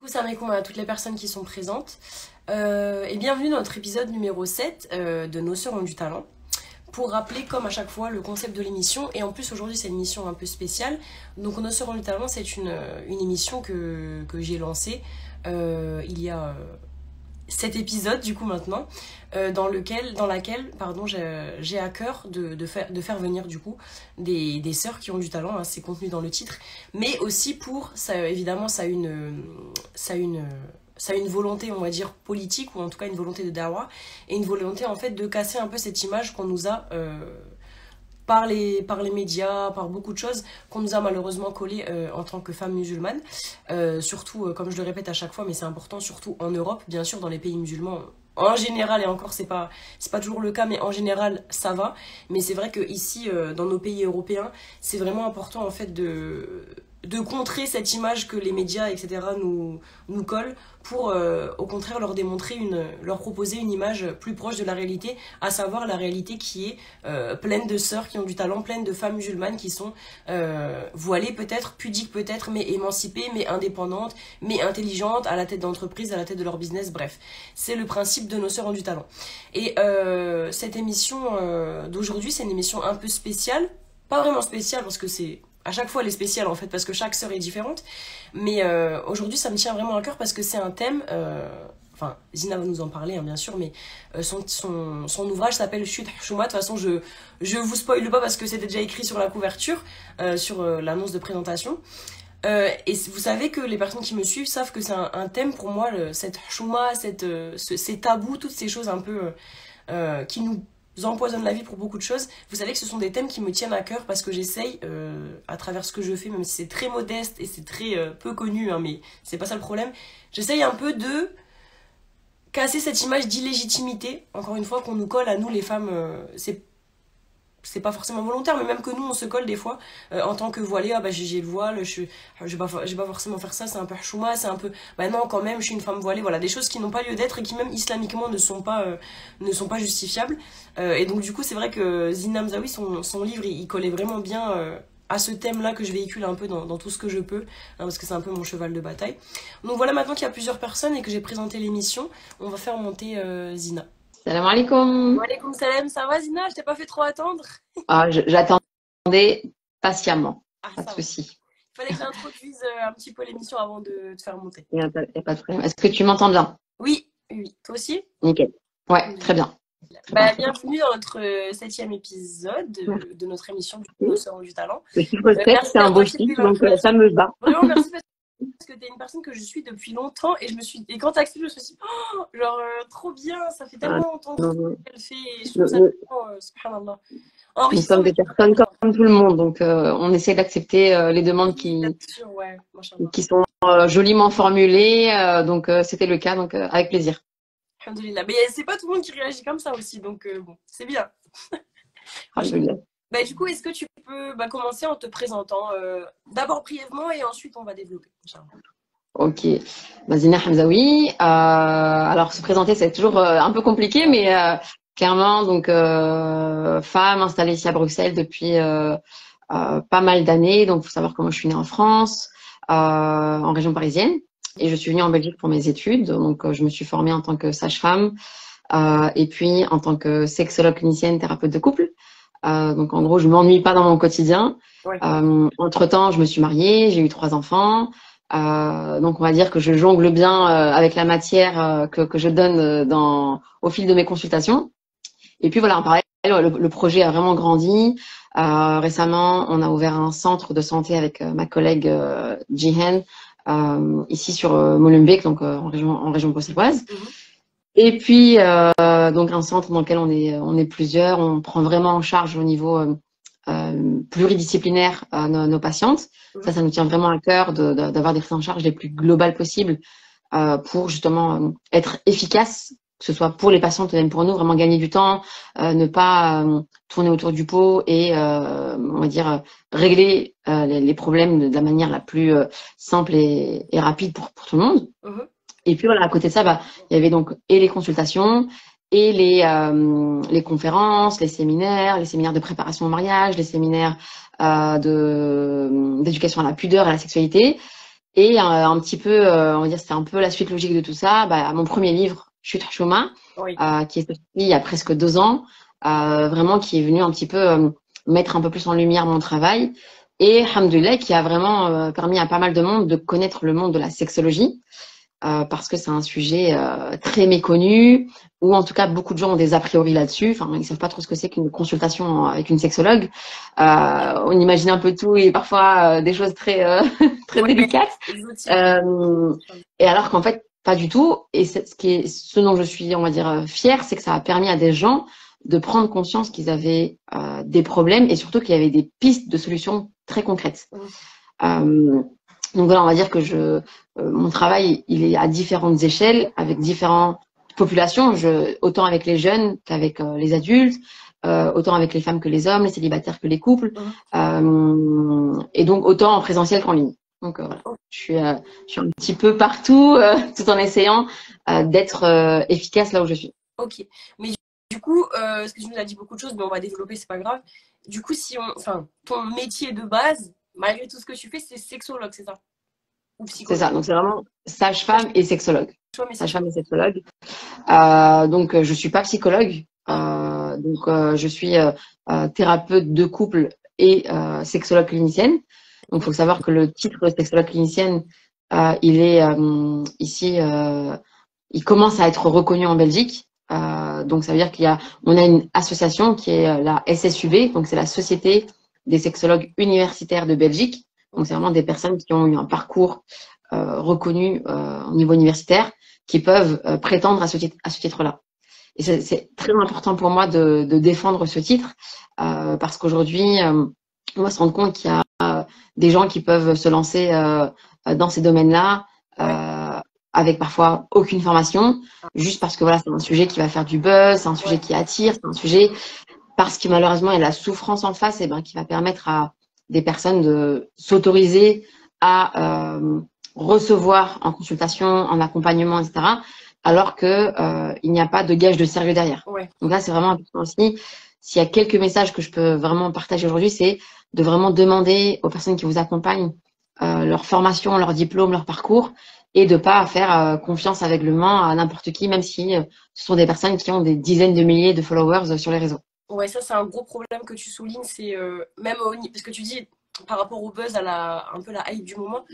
Salam alaikum à toutes les personnes qui sont présentes et bienvenue dans notre épisode numéro 7 de Nos sœurs ont du talent. Pour rappeler comme à chaque fois le concept de l'émission, et en plus aujourd'hui c'est une émission un peu spéciale. Donc Nos sœurs ont du talent, c'est une émission que j'ai lancée il y a 7 épisodes du coup maintenant, dans laquelle pardon, j'ai à cœur de faire venir du coup des sœurs qui ont du talent, hein, c'est contenu dans le titre, mais aussi pour, ça évidemment ça a une, ça a une volonté, on va dire, politique, ou en tout cas une volonté de dawa, et une volonté en fait de casser un peu cette image qu'on nous a par les médias, par beaucoup de choses qu'on nous a malheureusement collées en tant que femmes musulmanes. Surtout, comme je le répète à chaque fois, mais c'est important, surtout en Europe, bien sûr, dans les pays musulmans. En général, et encore, c'est pas toujours le cas, mais en général, ça va. Mais c'est vrai que ici, dans nos pays européens, c'est vraiment important, en fait, de contrer cette image que les médias, etc., nous collent pour, au contraire, leur proposer une image plus proche de la réalité, à savoir la réalité qui est pleine de sœurs qui ont du talent, pleine de femmes musulmanes qui sont voilées peut-être, pudiques peut-être, mais émancipées, mais indépendantes, mais intelligentes, à la tête d'entreprise, à la tête de leur business, bref. C'est le principe de Nos sœurs ont du talent. Et cette émission d'aujourd'hui, c'est une émission un peu spéciale, pas vraiment spéciale parce que c'est à chaque fois elle est spéciale en fait parce que chaque sœur est différente, mais aujourd'hui ça me tient vraiment à cœur parce que c'est un thème, enfin Zina va nous en parler hein, bien sûr, mais son ouvrage s'appelle Chut Chouma. De toute façon je vous spoile pas parce que c'était déjà écrit sur la couverture, sur l'annonce de présentation. Et vous savez que les personnes qui me suivent savent que c'est un thème pour moi, cette chouma, ces tabous, toutes ces choses un peu qui nous empoisonnent la vie pour beaucoup de choses. Vous savez que ce sont des thèmes qui me tiennent à cœur parce que j'essaye, à travers ce que je fais, même si c'est très modeste et c'est très peu connu, hein, mais c'est pas ça le problème, j'essaye un peu de casser cette image d'illégitimité, encore une fois, qu'on nous colle à nous les femmes. C'est pas forcément volontaire, mais même que nous on se colle des fois en tant que voilée. Ah bah j'ai le voile, je vais pas forcément faire ça, c'est un peu chouma, c'est un peu bah non quand même je suis une femme voilée, voilà, des choses qui n'ont pas lieu d'être et qui même islamiquement ne sont pas justifiables. Et donc du coup c'est vrai que Zina Mzaoui, son livre il collait vraiment bien à ce thème là que je véhicule un peu dans tout ce que je peux, hein, parce que c'est un peu mon cheval de bataille. Donc voilà, maintenant qu'il y a plusieurs personnes et que j'ai présenté l'émission, on va faire monter Zina. Salam alaikum. Walaikum salam, ça va Zina? Je t'ai pas fait trop attendre? J'attendais patiemment, Ah, pas de ça va. souci. Il fallait que j'introduise un petit peu l'émission avant de te faire monter. Y a pas de problème. Est-ce que tu m'entends bien? Oui, oui. Toi aussi? Nickel. Ouais, très bien. Très bien, Bah, très bien. bienvenue dans notre septième épisode de notre émission du coup, Nos Merci. sœurs ont du talent. Le chiffre 7, Merci c'est un à beau toi qui fais chiffre, donc ça l'introduction. me va. Vraiment, merci parce que tu es une personne que je suis depuis longtemps et quand t'as accepté, je me suis dit, oh, genre, trop bien, ça fait Ah, tellement longtemps non, qu'elle fait et je trouve nous, ça nous- tellement, subhanallah, nous enrichissant, sommes mais des personnes comme tout le monde, donc on essaie d'accepter les demandes oui, bien sûr, ouais, machallah. qui sont joliment formulées. Donc c'était le cas, donc avec plaisir. Alhamdoulilah. Mais c'est pas tout le monde qui réagit comme ça aussi, donc bon, c'est bien. Machallah. Alhamdoulilah. Bah, du coup, est-ce que tu peux commencer en te présentant d'abord brièvement et ensuite on va développer, Inch'Allah. Ok. Zina Hamzaoui. Alors se présenter, c'est toujours un peu compliqué, mais clairement, donc femme installée ici à Bruxelles depuis pas mal d'années. Donc, faut savoir que moi, je suis née en France, en région parisienne, et je suis venue en Belgique pour mes études. Donc, je me suis formée en tant que sage-femme, et puis en tant que sexologue clinicienne, thérapeute de couple. Donc, en gros, je m'ennuie pas dans mon quotidien. Ouais. Entre-temps, je me suis mariée, j'ai eu 3 enfants. Donc, on va dire que je jongle bien avec la matière que je donne au fil de mes consultations. Et puis voilà, en parallèle, le projet a vraiment grandi. Récemment, on a ouvert un centre de santé avec ma collègue Jihen ici sur Molenbeek, donc en région bruxelloise. Mhm. Et puis donc un centre dans lequel on est plusieurs. On prend vraiment en charge au niveau pluridisciplinaire nos patientes. Mhm. Ça nous tient vraiment à cœur d'avoir des prises en charge les plus globales possibles pour justement être efficace, que ce soit pour les patientes et même pour nous, vraiment gagner du temps, ne pas tourner autour du pot et on va dire régler les problèmes de la manière la plus simple et rapide pour tout le monde. Mhm. Et puis voilà, à côté de ça, il y avait donc et les consultations et les conférences, les séminaires de préparation au mariage, les séminaires d'éducation à la pudeur et à la sexualité. Et un petit peu, on va dire, c'était un peu la suite logique de tout ça. Bah, mon premier livre, Chute Chouma, Oui. qui est sorti il y a presque 2 ans, vraiment qui est venu un petit peu mettre un peu plus en lumière mon travail. Et Hamdoulilah, qui a vraiment permis à pas mal de monde de connaître le monde de la sexologie, parce que c'est un sujet très méconnu, ou en tout cas beaucoup de gens ont des a priori là-dessus. Enfin, ils savent pas trop ce que c'est qu'une consultation avec une sexologue. On imagine un peu tout et parfois des choses très très Ouais, délicates. exotique. Euh, et alors qu'en fait, pas du tout. Et ce dont je suis, on va dire, fière, c'est que ça a permis à des gens de prendre conscience qu'ils avaient des problèmes et surtout qu'il y avait des pistes de solutions très concrètes. Mhm. Euh, donc voilà, on va dire que mon travail, il est à différentes échelles, avec différentes populations, autant avec les jeunes qu'avec les adultes, autant avec les femmes que les hommes, les célibataires que les couples, Mhm. et donc autant en présentiel qu'en ligne. Donc voilà, Ok. je suis un petit peu partout, tout en essayant d'être efficace là où je suis. Ok. Mais du coup, parce que tu nous as dit beaucoup de choses, mais on va développer, c'est pas grave. Du coup, si on, enfin, ton métier de base, malgré tout ce que tu fais, c'est sexologue, c'est ça? Ou C'est ça, psychologue? donc c'est vraiment sage-femme et sexologue. Toi, mais Sage-femme et sexologue. sexologue. Donc, je suis pas psychologue. Ah, Donc, je suis thérapeute de couple et sexologue clinicienne. Donc, il faut savoir que le titre de sexologue clinicienne, il est ici, il commence à être reconnu en Belgique. Donc, ça veut dire on a une association qui est la SSUB. Donc, c'est la Société des sexologues universitaires de Belgique. Donc, c'est ok. vraiment des personnes qui ont eu un parcours reconnu au niveau universitaire qui peuvent prétendre à ce titre-là. Et c'est très important pour moi de défendre ce titre parce qu'aujourd'hui, on va se rendre compte qu'il y a des gens qui peuvent se lancer dans ces domaines-là Ouais. avec parfois aucune formation, juste parce que voilà, c'est un sujet qui va faire du buzz, c'est un sujet Ouais. qui attire, c'est un sujet parce que malheureusement il y a la souffrance en face, et ben qui va permettre à des personnes de s'autoriser à recevoir en consultation, en accompagnement, etc. Alors que il n'y a pas de gage de sérieux derrière. Ouais. Donc là, c'est vraiment important aussi. S'il y a quelques messages que je peux vraiment partager aujourd'hui, c'est de vraiment demander aux personnes qui vous accompagnent leur formation, leur diplôme, leur parcours, et de pas faire confiance aveuglement à n'importe qui, même si ce sont des personnes qui ont des dizaines de milliers de followers sur les réseaux. Ouais, ça, c'est un gros problème que tu soulignes. C'est même parce que tu dis par rapport au buzz, à un peu la hype du moment,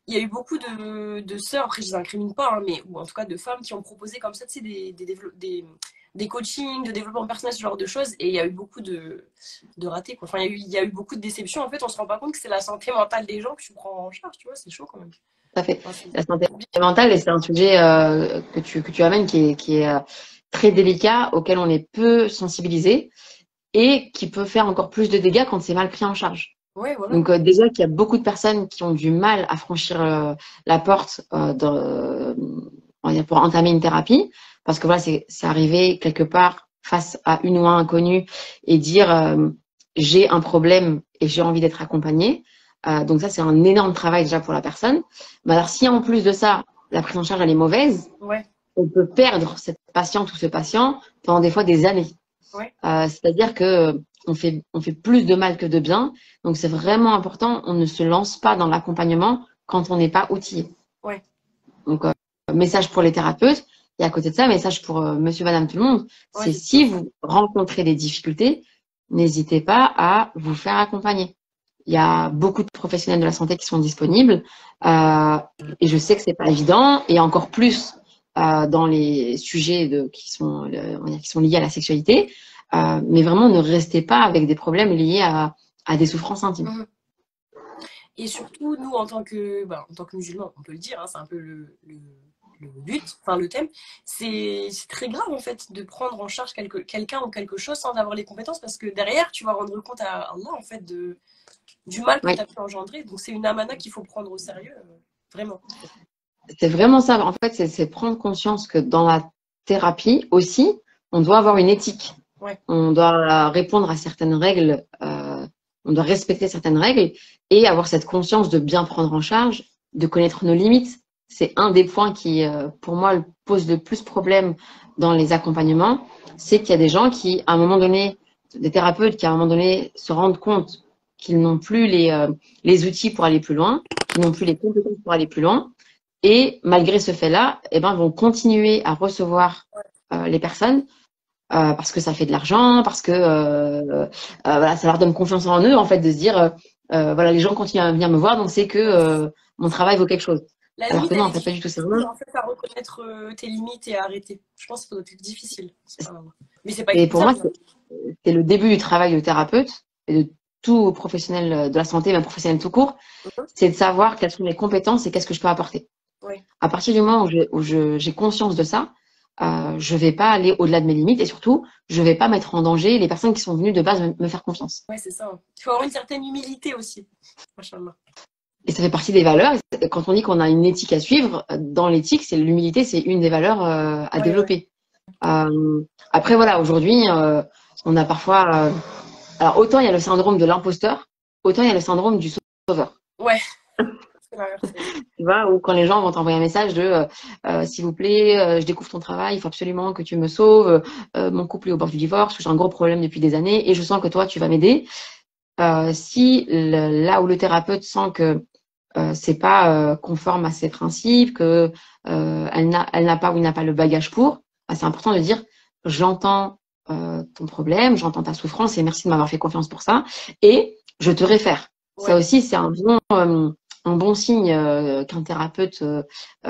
il y a eu beaucoup de sœurs, après je les incrimine pas, hein, mais ou en tout cas de femmes qui ont proposé comme ça, tu sais, des coachings, de développement personnel, ce genre de choses, et il y a eu beaucoup de ratés, quoi. Enfin, il y a eu beaucoup de déceptions. En fait, on se rend pas compte que c'est la santé mentale des gens que tu prends en charge, tu vois, c'est chaud quand même. Tout à fait. Enfin, La santé mentale, et c'est un sujet que tu amènes qui est très délicat, auquel on est peu sensibilisé et qui peut faire encore plus de dégâts quand c'est mal pris en charge. ouais, voilà. Donc déjà qu'il y a beaucoup de personnes qui ont du mal à franchir la porte on va dire pour entamer une thérapie, parce que voilà, c'est arrivé quelque part face à une ou un inconnu et dire j'ai un problème et j'ai envie d'être accompagnée. Donc ça, c'est un énorme travail déjà pour la personne. Mais alors si en plus de ça, la prise en charge elle est mauvaise, Ouais, on peut perdre cette patiente ou ce patient pendant des fois des années. ouais. C'est-à-dire que on fait plus de mal que de bien. Donc, c'est vraiment important. On ne se lance pas dans l'accompagnement quand on n'est pas outillé. Ouais. Donc, message pour les thérapeutes. Et à côté de ça, message pour monsieur, madame, tout le monde. Ouais, C'est si vous rencontrez des difficultés, n'hésitez pas à vous faire accompagner. Il y a beaucoup de professionnels de la santé qui sont disponibles. Euh, et je sais que c'est pas évident. Et encore plus dans les sujets on va dire, qui sont liés à la sexualité. Mais vraiment, ne restez pas avec des problèmes liés à des souffrances intimes. Mhm. Et surtout, nous, en tant que musulmans, on peut le dire, hein, c'est un peu le but, enfin le thème, c'est très grave en fait de prendre en charge quelqu'un ou quelque chose sans avoir les compétences parce que derrière, tu vas rendre compte à Allah en fait du mal que tu Oui, as pu engendrer. Donc c'est une amana qu'il faut prendre au sérieux, vraiment. c'est vraiment ça. En fait, c'est prendre conscience que dans la thérapie aussi, on doit avoir une éthique. Ouais, On doit répondre à certaines règles, on doit respecter certaines règles et avoir cette conscience de bien prendre en charge, de connaître nos limites. C'est un des points qui, pour moi, pose le plus problème dans les accompagnements. C'est qu'il y a des gens qui, à un moment donné, des thérapeutes qui, à un moment donné, se rendent compte qu'ils n'ont plus les outils pour aller plus loin, qui n'ont plus les compétences pour aller plus loin. Et malgré ce fait-là, eh ben, vont continuer à recevoir les personnes parce que ça fait de l'argent, parce que voilà, ça leur donne confiance en eux, en fait, de se dire, voilà, les gens continuent à venir me voir, donc c'est que mon travail vaut quelque chose. La Alors limite, que non, elle en est fait, pas du tout. C'est difficile vraiment. en fait, à reconnaître tes limites et à arrêter. Je pense que ça doit être difficile. Mais c'est pas Et pour moi, épuisable. c'est le début du travail de thérapeute et de tout professionnel de la santé, même professionnel tout court, c'est de savoir quelles sont mes compétences et qu'est-ce que je peux apporter. Oui. À partir du moment où j'ai conscience de ça, je vais pas aller au-delà de mes limites et surtout, je vais pas mettre en danger les personnes qui sont venues de base me faire confiance. Ouais, c'est ça. Il faut avoir une certaine humilité aussi. Machallah. Et ça fait partie des valeurs. Et quand on dit qu'on a une éthique à suivre, dans l'éthique, c'est l'humilité, c'est une des valeurs à développer. Après, voilà, aujourd'hui, on a parfois. Alors, autant il y a le syndrome de l'imposteur, autant il y a le syndrome du sauveur. Ouais. Tu vois, ou quand les gens vont t'envoyer un message de s'il vous plaît, je découvre ton travail, il faut absolument que tu me sauves, mon couple est au bord du divorce, j'ai un gros problème depuis des années et je sens que toi, tu vas m'aider. Si là où le thérapeute sent que c'est pas conforme à ses principes, que elle n'a pas ou il n'a pas le bagage pour, bah, c'est important de dire j'entends ton problème, j'entends ta souffrance et merci de m'avoir fait confiance pour ça et je te réfère. Ouais. Ça aussi, c'est un bon signe qu'un thérapeute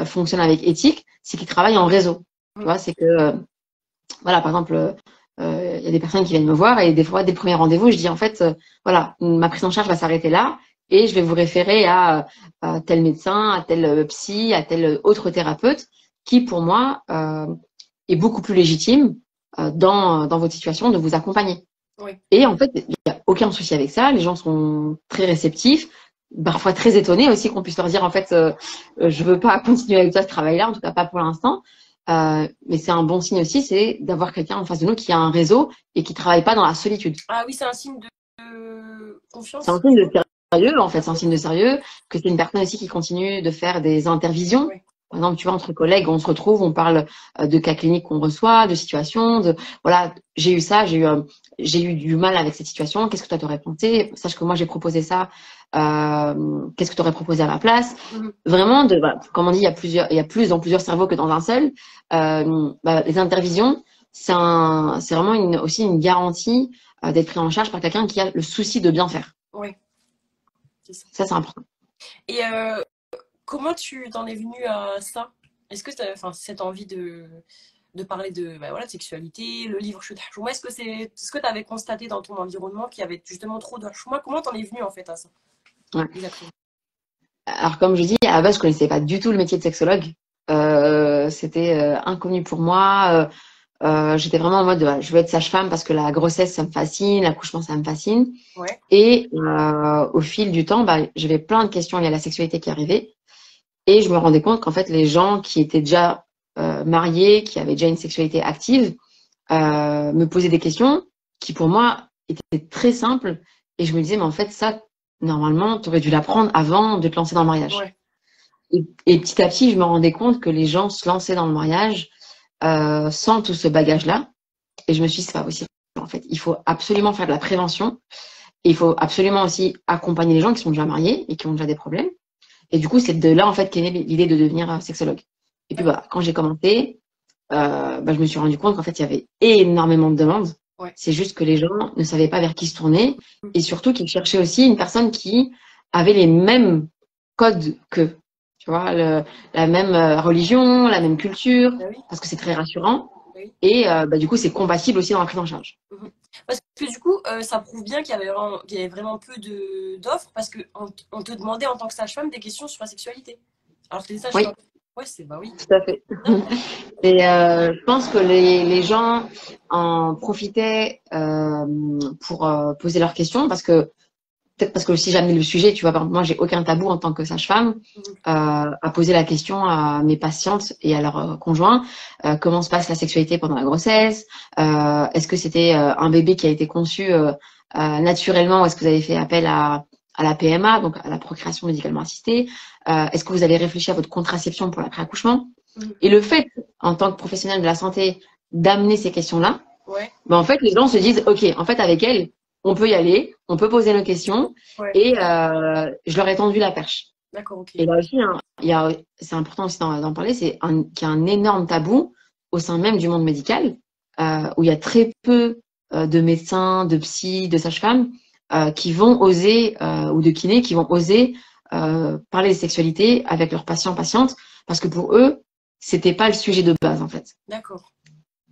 fonctionne avec éthique, c'est qu'il travaille en réseau. Tu vois, c'est que voilà, par exemple, il y a des personnes qui viennent me voir et des fois, dès le premier rendez-vous, je dis en fait, voilà, ma prise en charge va s'arrêter là et je vais vous référer à tel médecin, à tel psy, à tel autre thérapeute qui, pour moi, est beaucoup plus légitime dans votre situation de vous accompagner. Oui. Et en fait, il n'y a aucun souci avec ça. Les gens sont très réceptifs, parfois très étonnés aussi qu'on puisse leur dire en fait, je veux pas continuer avec toi ce travail-là, en tout cas pas pour l'instant. Mais c'est un bon signe aussi, c'est d'avoir quelqu'un en face de nous qui a un réseau et qui travaille pas dans la solitude. Ah oui, c'est un signe de confiance. C'est un signe de sérieux, en fait, c'est un signe de sérieux, que c'est une personne aussi qui continue de faire des intervisions. Oui. Par exemple, tu vois, entre collègues, on se retrouve, on parle de cas cliniques qu'on reçoit, de situations, de voilà, j'ai eu ça, j'ai eu du mal avec cette situation, qu'est-ce que toi t'aurais pensé? Sache que moi j'ai proposé ça, qu'est-ce que tu aurais proposé à ma place? Vraiment, voilà, comme on dit, il y a plus dans plusieurs cerveaux que dans un seul. Les intervisions, c'est vraiment aussi une garantie d'être pris en charge par quelqu'un qui a le souci de bien faire. Oui. Ça, c'est important. Et comment tu t'en es venue à ça? Est-ce que tu as cette envie de parler de sexualité, le livre Chut Hchouma, est-ce que tu avais constaté dans ton environnement qu'il y avait justement trop de Hchouma? Comment t'en es venue en fait à ça? Ouais. Alors, comme je dis, à la base, je connaissais pas du tout le métier de sexologue. C'était inconnu pour moi. J'étais vraiment en mode, je veux être sage-femme parce que la grossesse, ça me fascine, l'accouchement, ça me fascine. Ouais. Et au fil du temps, j'avais plein de questions liées à la sexualité qui arrivaient. Et je me rendais compte qu'en fait, les gens qui étaient déjà mariés, qui avaient déjà une sexualité active, me posaient des questions qui, pour moi, étaient très simples. Et je me disais, mais en fait, ça, normalement, tu aurais dû l'apprendre avant de te lancer dans le mariage. Ouais. Et petit à petit, je me rendais compte que les gens se lançaient dans le mariage sans tout ce bagage-là. Et je me suis dit, c'est pas possible. En fait, il faut absolument faire de la prévention. Et il faut absolument aussi accompagner les gens qui sont déjà mariés et qui ont déjà des problèmes. Et du coup, c'est de là, en fait, qu'est née l'idée de devenir sexologue. Et puis, voilà, quand j'ai commencé, je me suis rendu compte qu'en fait, il y avait énormément de demandes. Ouais. C'est juste que les gens ne savaient pas vers qui se tourner. Et surtout qu'ils cherchaient aussi une personne qui avait les mêmes codes qu'eux. Tu vois, la même religion, la même culture, oui. Parce que c'est très rassurant. Oui. Et du coup, c'est compatible aussi dans la prise en charge. Parce que du coup, ça prouve bien qu'il y avait vraiment peu d'offres parce qu'on te demandait en tant que sage-femme des questions sur la sexualité. Alors que les sages-femmes. Oui. Ouais, oui. Tout à fait. Et je pense que les gens en profitaient pour poser leurs questions parce que peut-être parce que si j'amenais le sujet, tu vois, par exemple, moi, j'ai aucun tabou en tant que sage-femme à poser la question à mes patientes et à leurs conjoints. Comment se passe la sexualité pendant la grossesse? Est-ce que c'était un bébé qui a été conçu naturellement ou est-ce que vous avez fait appel à la PMA, donc à la procréation médicalement assistée? Est-ce que vous avez réfléchi à votre contraception pour l'après-accouchement? Et le fait, en tant que professionnel de la santé, d'amener ces questions-là, en fait, les gens se disent, OK, en fait, avec elle, on peut y aller, on peut poser nos questions et je leur ai tendu la perche. D'accord, ok. Et là aussi, hein, c'est important aussi d'en parler, qu'il y a un énorme tabou au sein même du monde médical, où il y a très peu de médecins, de psys, de sages-femmes qui vont oser, ou de kinés, qui vont oser parler de sexualité avec leurs patients, patientes, parce que pour eux, c'était pas le sujet de base, en fait. D'accord.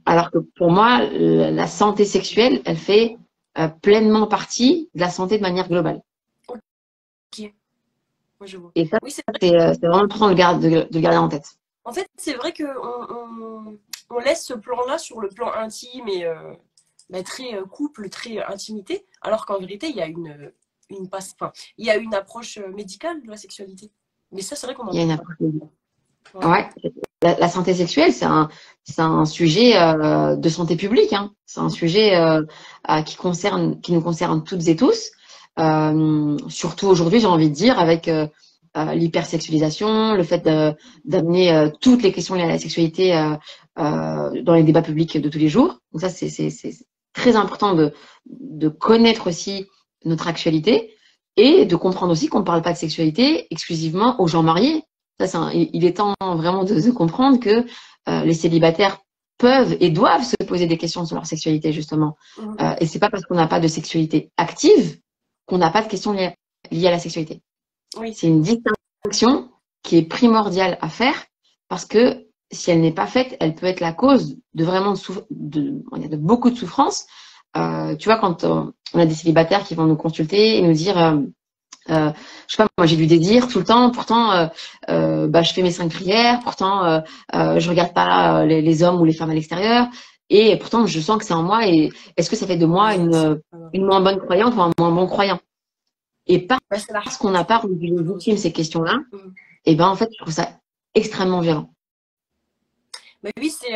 Alors que pour moi, la santé sexuelle, elle fait pleinement partie de la santé de manière globale. Ok, moi je vois. Et ça, Oui, c'est vrai. c'est vraiment important de le garder en tête. En fait, c'est vrai qu'on on laisse ce plan-là sur le plan intime et bah, très couple, très intimité, alors qu'en vérité, il y a enfin, il y a une approche médicale de la sexualité. Mais ça, c'est vrai qu'on n'en Il y a une parle pas. approche. Ouais. Ouais. La santé sexuelle, c'est un sujet de santé publique, hein. C'est un sujet qui nous concerne toutes et tous. Surtout aujourd'hui, j'ai envie de dire, avec l'hypersexualisation, le fait d'amener toutes les questions liées à la sexualité dans les débats publics de tous les jours. Donc ça, c'est très important de connaître aussi notre actualité et de comprendre aussi qu'on ne parle pas de sexualité exclusivement aux gens mariés. Ça, il est temps vraiment de comprendre que les célibataires peuvent et doivent se poser des questions sur leur sexualité, justement. Mhm. Et c'est pas parce qu'on n'a pas de sexualité active qu'on n'a pas de questions liées à la sexualité. Oui. C'est une distinction qui est primordiale à faire parce que si elle n'est pas faite, elle peut être la cause de vraiment de beaucoup de souffrance. Tu vois, quand on a des célibataires qui vont nous consulter et nous dire je sais pas, moi j'ai du désir tout le temps, pourtant bah, je fais mes 5 prières, pourtant je regarde pas les hommes ou les femmes à l'extérieur, et pourtant je sens que c'est en moi, et est-ce que ça fait de moi Ouais, une moins bonne croyante ou un moins bon croyant? Et ouais, c'est la parce qu'on n'a pas rendu légitime ces questions-là, Mhm. et ben en fait je trouve ça extrêmement violent. Mais oui, c'est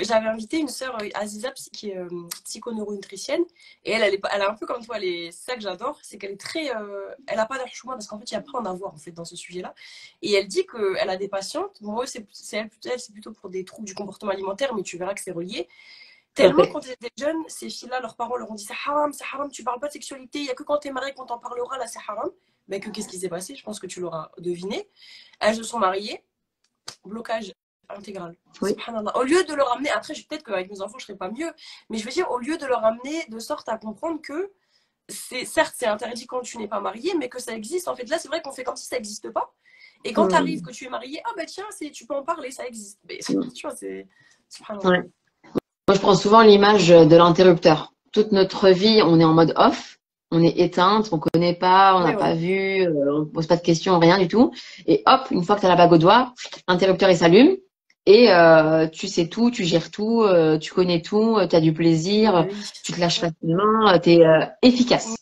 j'avais invité une sœur, Aziza, qui est psychoneuronutritienne, et elle est un peu comme toi, c'est ça que j'adore, c'est qu'elle est très, elle a pas d'air choix, parce qu'en fait, il y a pas à en avoir, en fait, dans ce sujet-là. Et elle dit qu'elle a des patientes, moi, elle, c'est plutôt pour des troubles du comportement alimentaire, mais tu verras que c'est relié. Tout à Tellement, fait. quand elles étaient jeunes, ces filles-là, leurs parents leur ont dit, c'est haram, tu parles pas de sexualité, il y a que quand t'es marié qu'on t'en parlera, là, c'est haram. Mais que qu'est-ce qui s'est passé? Je pense que tu l'auras deviné. Elles se sont mariées, blocage intégral. Oui. Subhanallah. Au lieu de leur amener, après, peut-être qu'avec mes enfants, je serais pas mieux, mais je veux dire, au lieu de leur amener de sorte à comprendre que certes, c'est interdit quand tu n'es pas marié, mais que ça existe. En fait, là, c'est vrai qu'on fait comme si ça n'existe pas. Et quand tu arrives, Mmh. que tu es marié, ah bah tiens, tu peux en parler, ça existe. Mais Mmh. tu vois, c'est. Subhanallah. Ouais. Moi, je prends souvent l'image de l'interrupteur. Toute notre vie, on est en mode off, on est éteinte, on connaît pas, on Oui, n'a pas voilà. vu, on pose pas de questions, rien du tout. Et hop, une fois que tu as la bague au doigt, l'interrupteur il s'allume et tu sais tout, tu gères tout, tu connais tout, tu as du Bah plaisir, oui. tu te lâches facilement, tu es efficace.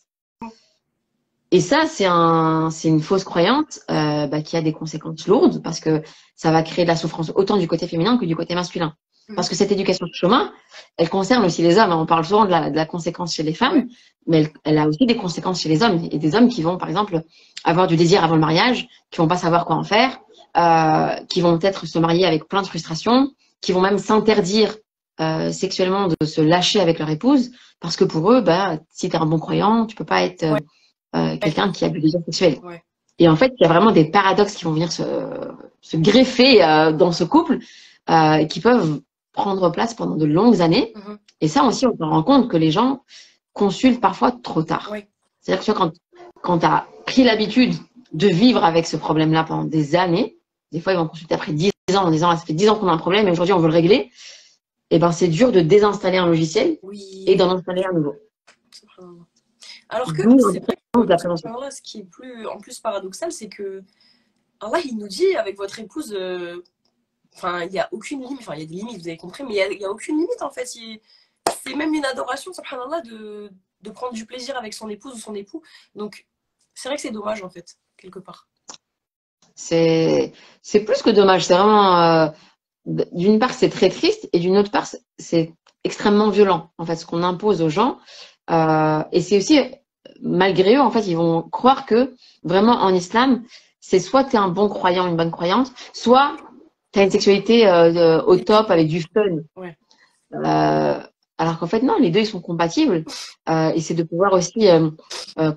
Et ça, c'est une fausse croyance bah, qui a des conséquences lourdes parce que ça va créer de la souffrance autant du côté féminin que du côté masculin. Parce que cette éducation de chemin, elle concerne aussi les hommes. On parle souvent de la conséquence chez les femmes, Ouais. mais elle a aussi des conséquences chez les hommes. Et des hommes qui vont, par exemple, avoir du désir avant le mariage, qui vont pas savoir quoi en faire, qui vont peut-être se marier avec plein de frustrations, qui vont même s'interdire sexuellement de se lâcher avec leur épouse, parce que pour eux, bah, si tu es un bon croyant, tu peux pas être Ouais. quelqu'un qui a du désir sexuel. Ouais. Et en fait, il y a vraiment des paradoxes qui vont venir se greffer dans ce couple et qui peuvent prendre place pendant de longues années. Mhm. Et ça aussi, on se rend compte que les gens consultent parfois trop tard. Ouais. C'est-à-dire que tu vois, quand tu as pris l'habitude de vivre avec ce problème-là pendant des années, des fois, ils vont consulter après 10 ans en disant, ah, ça fait 10 ans qu'on a un problème et aujourd'hui, on veut le régler. Et ben, c'est dur de désinstaller un logiciel et Oui. d'en installer un nouveau. Subhanallah. Alors que D'où c'est vrai que l'importance de la prévention. là, ce qui est en plus paradoxal, c'est que Allah, il nous dit avec votre épouse, enfin, il n'y a aucune limite, enfin, il y a des limites, vous avez compris, mais il y a aucune limite en fait. C'est même une adoration, subhanallah, de prendre du plaisir avec son épouse ou son époux. Donc, c'est vrai que c'est dommage en fait, quelque part. C'est plus que dommage. C'est vraiment, d'une part, c'est très triste et d'une autre part, c'est extrêmement violent, en fait, ce qu'on impose aux gens. Et c'est aussi, malgré eux, en fait, ils vont croire que vraiment en islam, c'est soit tu es un bon croyant, une bonne croyante, soit tu as une sexualité au top Équilibré. avec du fun. Ouais. Euh, Alors qu'en fait, non, les deux, ils sont compatibles. Et c'est de pouvoir aussi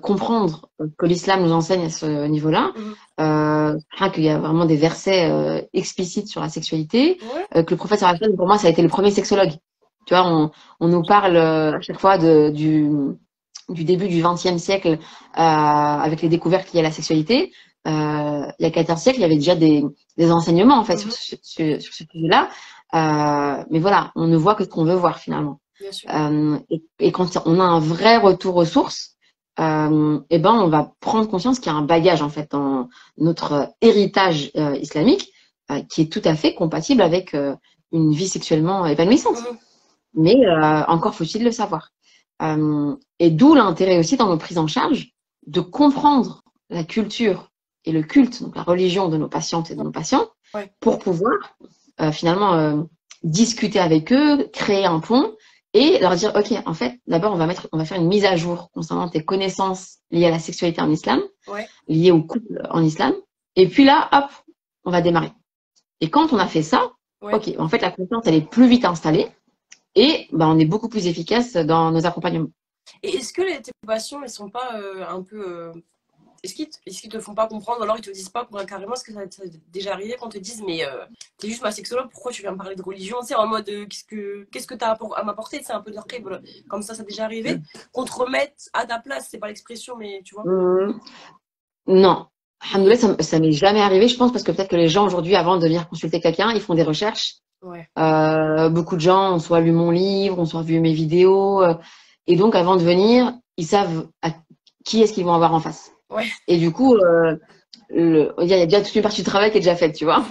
comprendre que l'islam nous enseigne à ce niveau-là. Mhm. Qu'il y a vraiment des versets explicites sur la sexualité. Ouais. Que le prophète, sallallahu alayhi wa sallam, pour moi, ça a été le premier sexologue. Tu vois, on nous parle à chaque fois du début du XXe siècle avec les découvertes liées à la sexualité. Il y a 14 siècles, il y avait déjà des enseignements en fait Mhm. sur ce sujet-là. Mais voilà, on ne voit que ce qu'on veut voir finalement. Bien sûr. Et quand on a un vrai retour aux sources, et ben on va prendre conscience qu'il y a un bagage en fait dans notre héritage islamique qui est tout à fait compatible avec une vie sexuellement épanouissante. Mhm. Mais encore faut-il le savoir. Et d'où l'intérêt aussi dans nos prises en charge de comprendre la culture et le culte, donc la religion de nos patientes et de nos patients, Ouais. pour pouvoir finalement discuter avec eux, créer un pont et leur dire, OK, en fait, d'abord, on va faire une mise à jour concernant tes connaissances liées à la sexualité en islam, Ouais. liées au couple en islam. Et puis là, hop, on va démarrer. Et quand on a fait ça, Ouais. OK, en fait, la confiance, elle est plus vite installée et ben, on est beaucoup plus efficace dans nos accompagnements. Et est-ce que tes patients, ils sont pas un peu. Est-ce qu'ils te font pas comprendre, ou alors ils te disent pas carrément ce que ça t'est déjà arrivé qu'on te dise, mais t'es juste ma sexologue, pourquoi tu viens me parler de religion, tu sais, en mode qu'est-ce que t'as à m'apporter, c'est un peu de leur cable, comme ça déjà arrivé, qu'on te remette à ta place, c'est pas l'expression, mais tu vois. Non. Alhamdoulilah, ça m'est jamais arrivé, je pense, parce que peut-être que les gens aujourd'hui, avant de venir consulter quelqu'un, ils font des recherches. Ouais. Beaucoup de gens ont soit lu mon livre, ont soit vu mes vidéos. Et donc, avant de venir, ils savent qui est-ce qu'ils vont avoir en face. Ouais. Et du coup, il y a déjà toute une partie du travail qui est déjà faite, tu vois.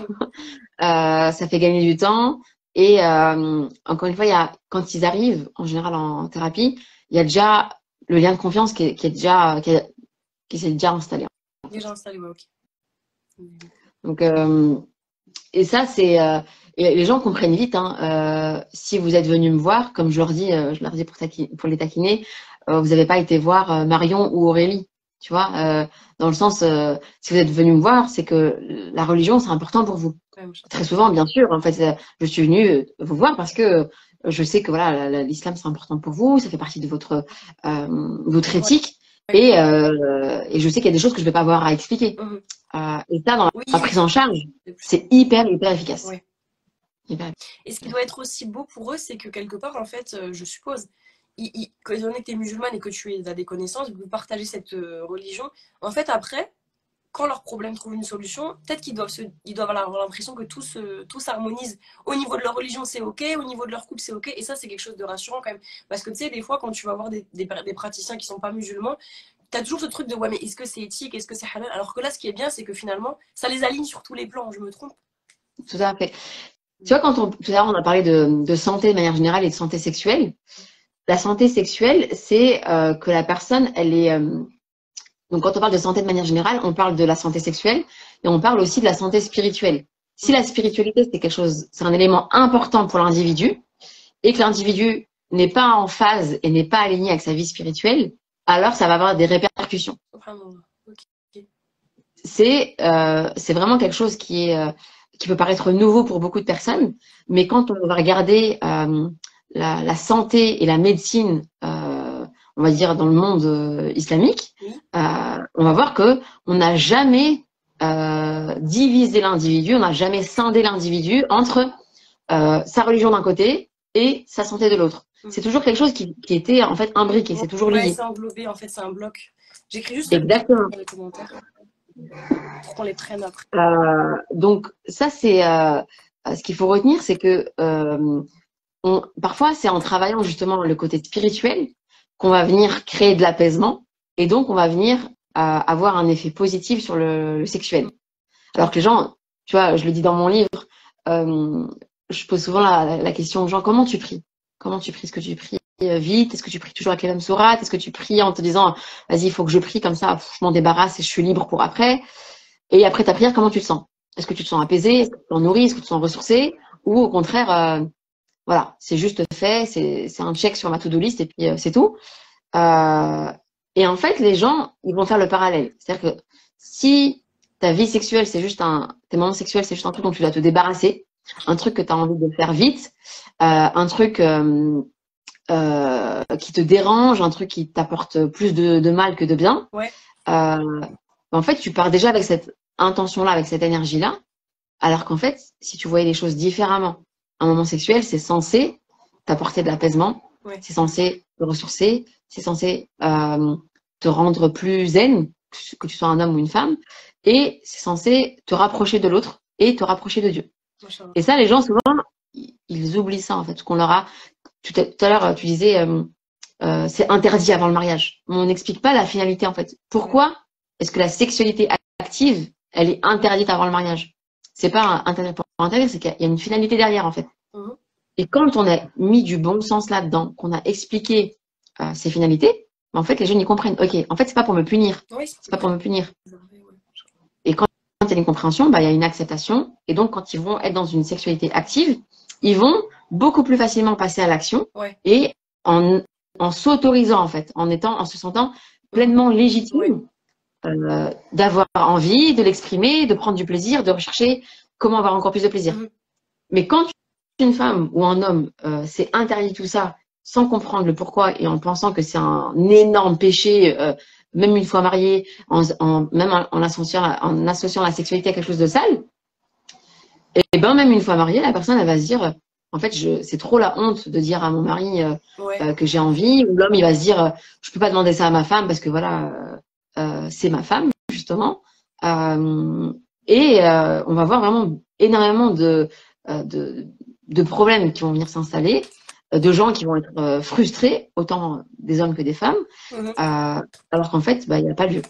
Ça fait gagner du temps. Et encore une fois, quand ils arrivent, en général en thérapie, il y a déjà le lien de confiance qui s'est déjà installé. Déjà installé, ouais, ok. Donc, et ça, c'est et les gens comprennent vite. Hein, si vous êtes venu me voir, comme je leur dis pour les taquiner, vous n'avez pas été voir Marion ou Aurélie, tu vois. Dans le sens, si vous êtes venu me voir, c'est que la religion, c'est important pour vous. Ouais, Très souvent, bien sûr. En fait, je suis venue vous voir parce que je sais que voilà, l'islam, c'est important pour vous. Ça fait partie de votre éthique. ouais. Et je sais qu'il y a des choses que je vais pas avoir à expliquer. Mhm. Et ça, dans Oui, la prise en charge, c'est plus- c'est hyper efficace. Ouais. Hyper. Et ce qui doit être aussi beau pour eux, c'est que quelque part, en fait, je suppose, étant donné que tu es musulmane et que tu as des connaissances, vous partagez cette religion, en fait, après, quand leur problème trouve une solution, peut-être ils doivent avoir l'impression que tout s'harmonise. Au niveau de leur religion, c'est OK, au niveau de leur couple, c'est OK. Et ça, c'est quelque chose de rassurant quand même. Parce que tu sais, des fois, quand tu vas voir des praticiens qui sont pas musulmans, tu as toujours ce truc de ouais, mais est-ce que c'est éthique, est-ce que c'est halal? Alors que là, ce qui est bien, c'est que finalement, ça les aligne sur tous les plans. Je me trompe? Tout à fait. Tu vois, tout à l'heure, on a parlé de santé de manière générale et de santé sexuelle. La santé sexuelle, c'est que la personne, elle est. Donc, quand on parle de santé de manière générale, on parle de la santé sexuelle et on parle aussi de la santé spirituelle. Si la spiritualité, c'est un élément important pour l'individu et que l'individu n'est pas en phase et n'est pas aligné avec sa vie spirituelle, alors ça va avoir des répercussions. Okay. C'est vraiment quelque chose qui peut paraître nouveau pour beaucoup de personnes, mais quand on va regarder la santé et la médecine, on va dire dans le monde islamique, on va voir que on n'a jamais divisé l'individu, on n'a jamais scindé l'individu entre sa religion d'un côté et sa santé de l'autre. C'est toujours quelque chose qui était en fait imbriqué, c'est toujours lié. Ouais, c'est englobé, en fait, c'est un bloc. J'écris juste Exactement dans les commentaires pour qu'on les prenne après. Donc ça, c'est ce qu'il faut retenir, c'est que parfois, c'est en travaillant justement le côté spirituel qu'on va venir créer de l'apaisement et donc on va venir avoir un effet positif sur le sexuel. Alors que les gens, tu vois, je le dis dans mon livre, je pose souvent la question aux gens, comment tu pries? Comment tu pries? Est-ce que tu pries vite? Est-ce que tu pries toujours avec les mêmes sourates? Est-ce que tu pries en te disant, vas-y, il faut que je prie comme ça, je m'en débarrasse et je suis libre pour après? Et après ta prière, comment tu te sens? Est-ce que tu te sens apaisé? Est-ce que tu te sens nourri? Est-ce que tu te sens ressourcé? Ou au contraire, voilà, c'est juste fait, c'est un check sur ma to-do list et puis c'est tout. Et en fait, les gens, ils vont faire le parallèle. C'est-à-dire que si ta vie sexuelle, tes moments sexuels, c'est juste un truc dont tu dois te débarrasser, un truc que tu as envie de faire vite, un truc qui te dérange, un truc qui t'apporte plus de mal que de bien, Ouais. en fait, tu pars déjà avec cette intention-là, avec cette énergie-là, alors qu'en fait, si tu voyais les choses différemment, un moment sexuel, c'est censé t'apporter de l'apaisement, Ouais. c'est censé te ressourcer, c'est censé te rendre plus zen, que tu sois un homme ou une femme, et c'est censé te rapprocher de l'autre et te rapprocher de Dieu. Machin. Et ça, les gens, souvent, ils oublient ça, en fait, ce qu'on leur a. Tout à l'heure, tu disais, c'est interdit avant le mariage. Mais on n'explique pas la finalité, en fait. Pourquoi est-ce que la sexualité active, elle est interdite avant le mariage? C'est pas interdit pour interdire, c'est qu'il y a une finalité derrière, en fait. Mhm. Et quand on a mis du bon sens là-dedans, qu'on a expliqué ces finalités, en fait, les jeunes, ils comprennent. Ok, en fait, c'est pas pour me punir. Oui, C'est pas pour me punir. ouais. Et quand il y a une compréhension, bah, il y a une acceptation. Et donc, quand ils vont être dans une sexualité active, ils vont beaucoup plus facilement passer à l'action Ouais. et en s'autorisant, en fait, en se sentant pleinement légitime d'avoir envie, de l'exprimer, de prendre du plaisir, de rechercher comment avoir encore plus de plaisir. Mhm. Mais quand une femme ou un homme s'est interdit tout ça sans comprendre le pourquoi et en pensant que c'est un énorme péché, même une fois marié, même en associant la sexualité à quelque chose de sale, et ben même une fois mariée, la personne elle va se dire, en fait, c'est trop la honte de dire à mon mari Ouais. que j'ai envie, ou l'homme il va se dire, je peux pas demander ça à ma femme parce que voilà, c'est ma femme justement. On va voir vraiment énormément de problèmes qui vont venir s'installer, de gens qui vont être frustrés, autant des hommes que des femmes, Mhm. alors qu'en fait, bah, il n'y a pas lieu.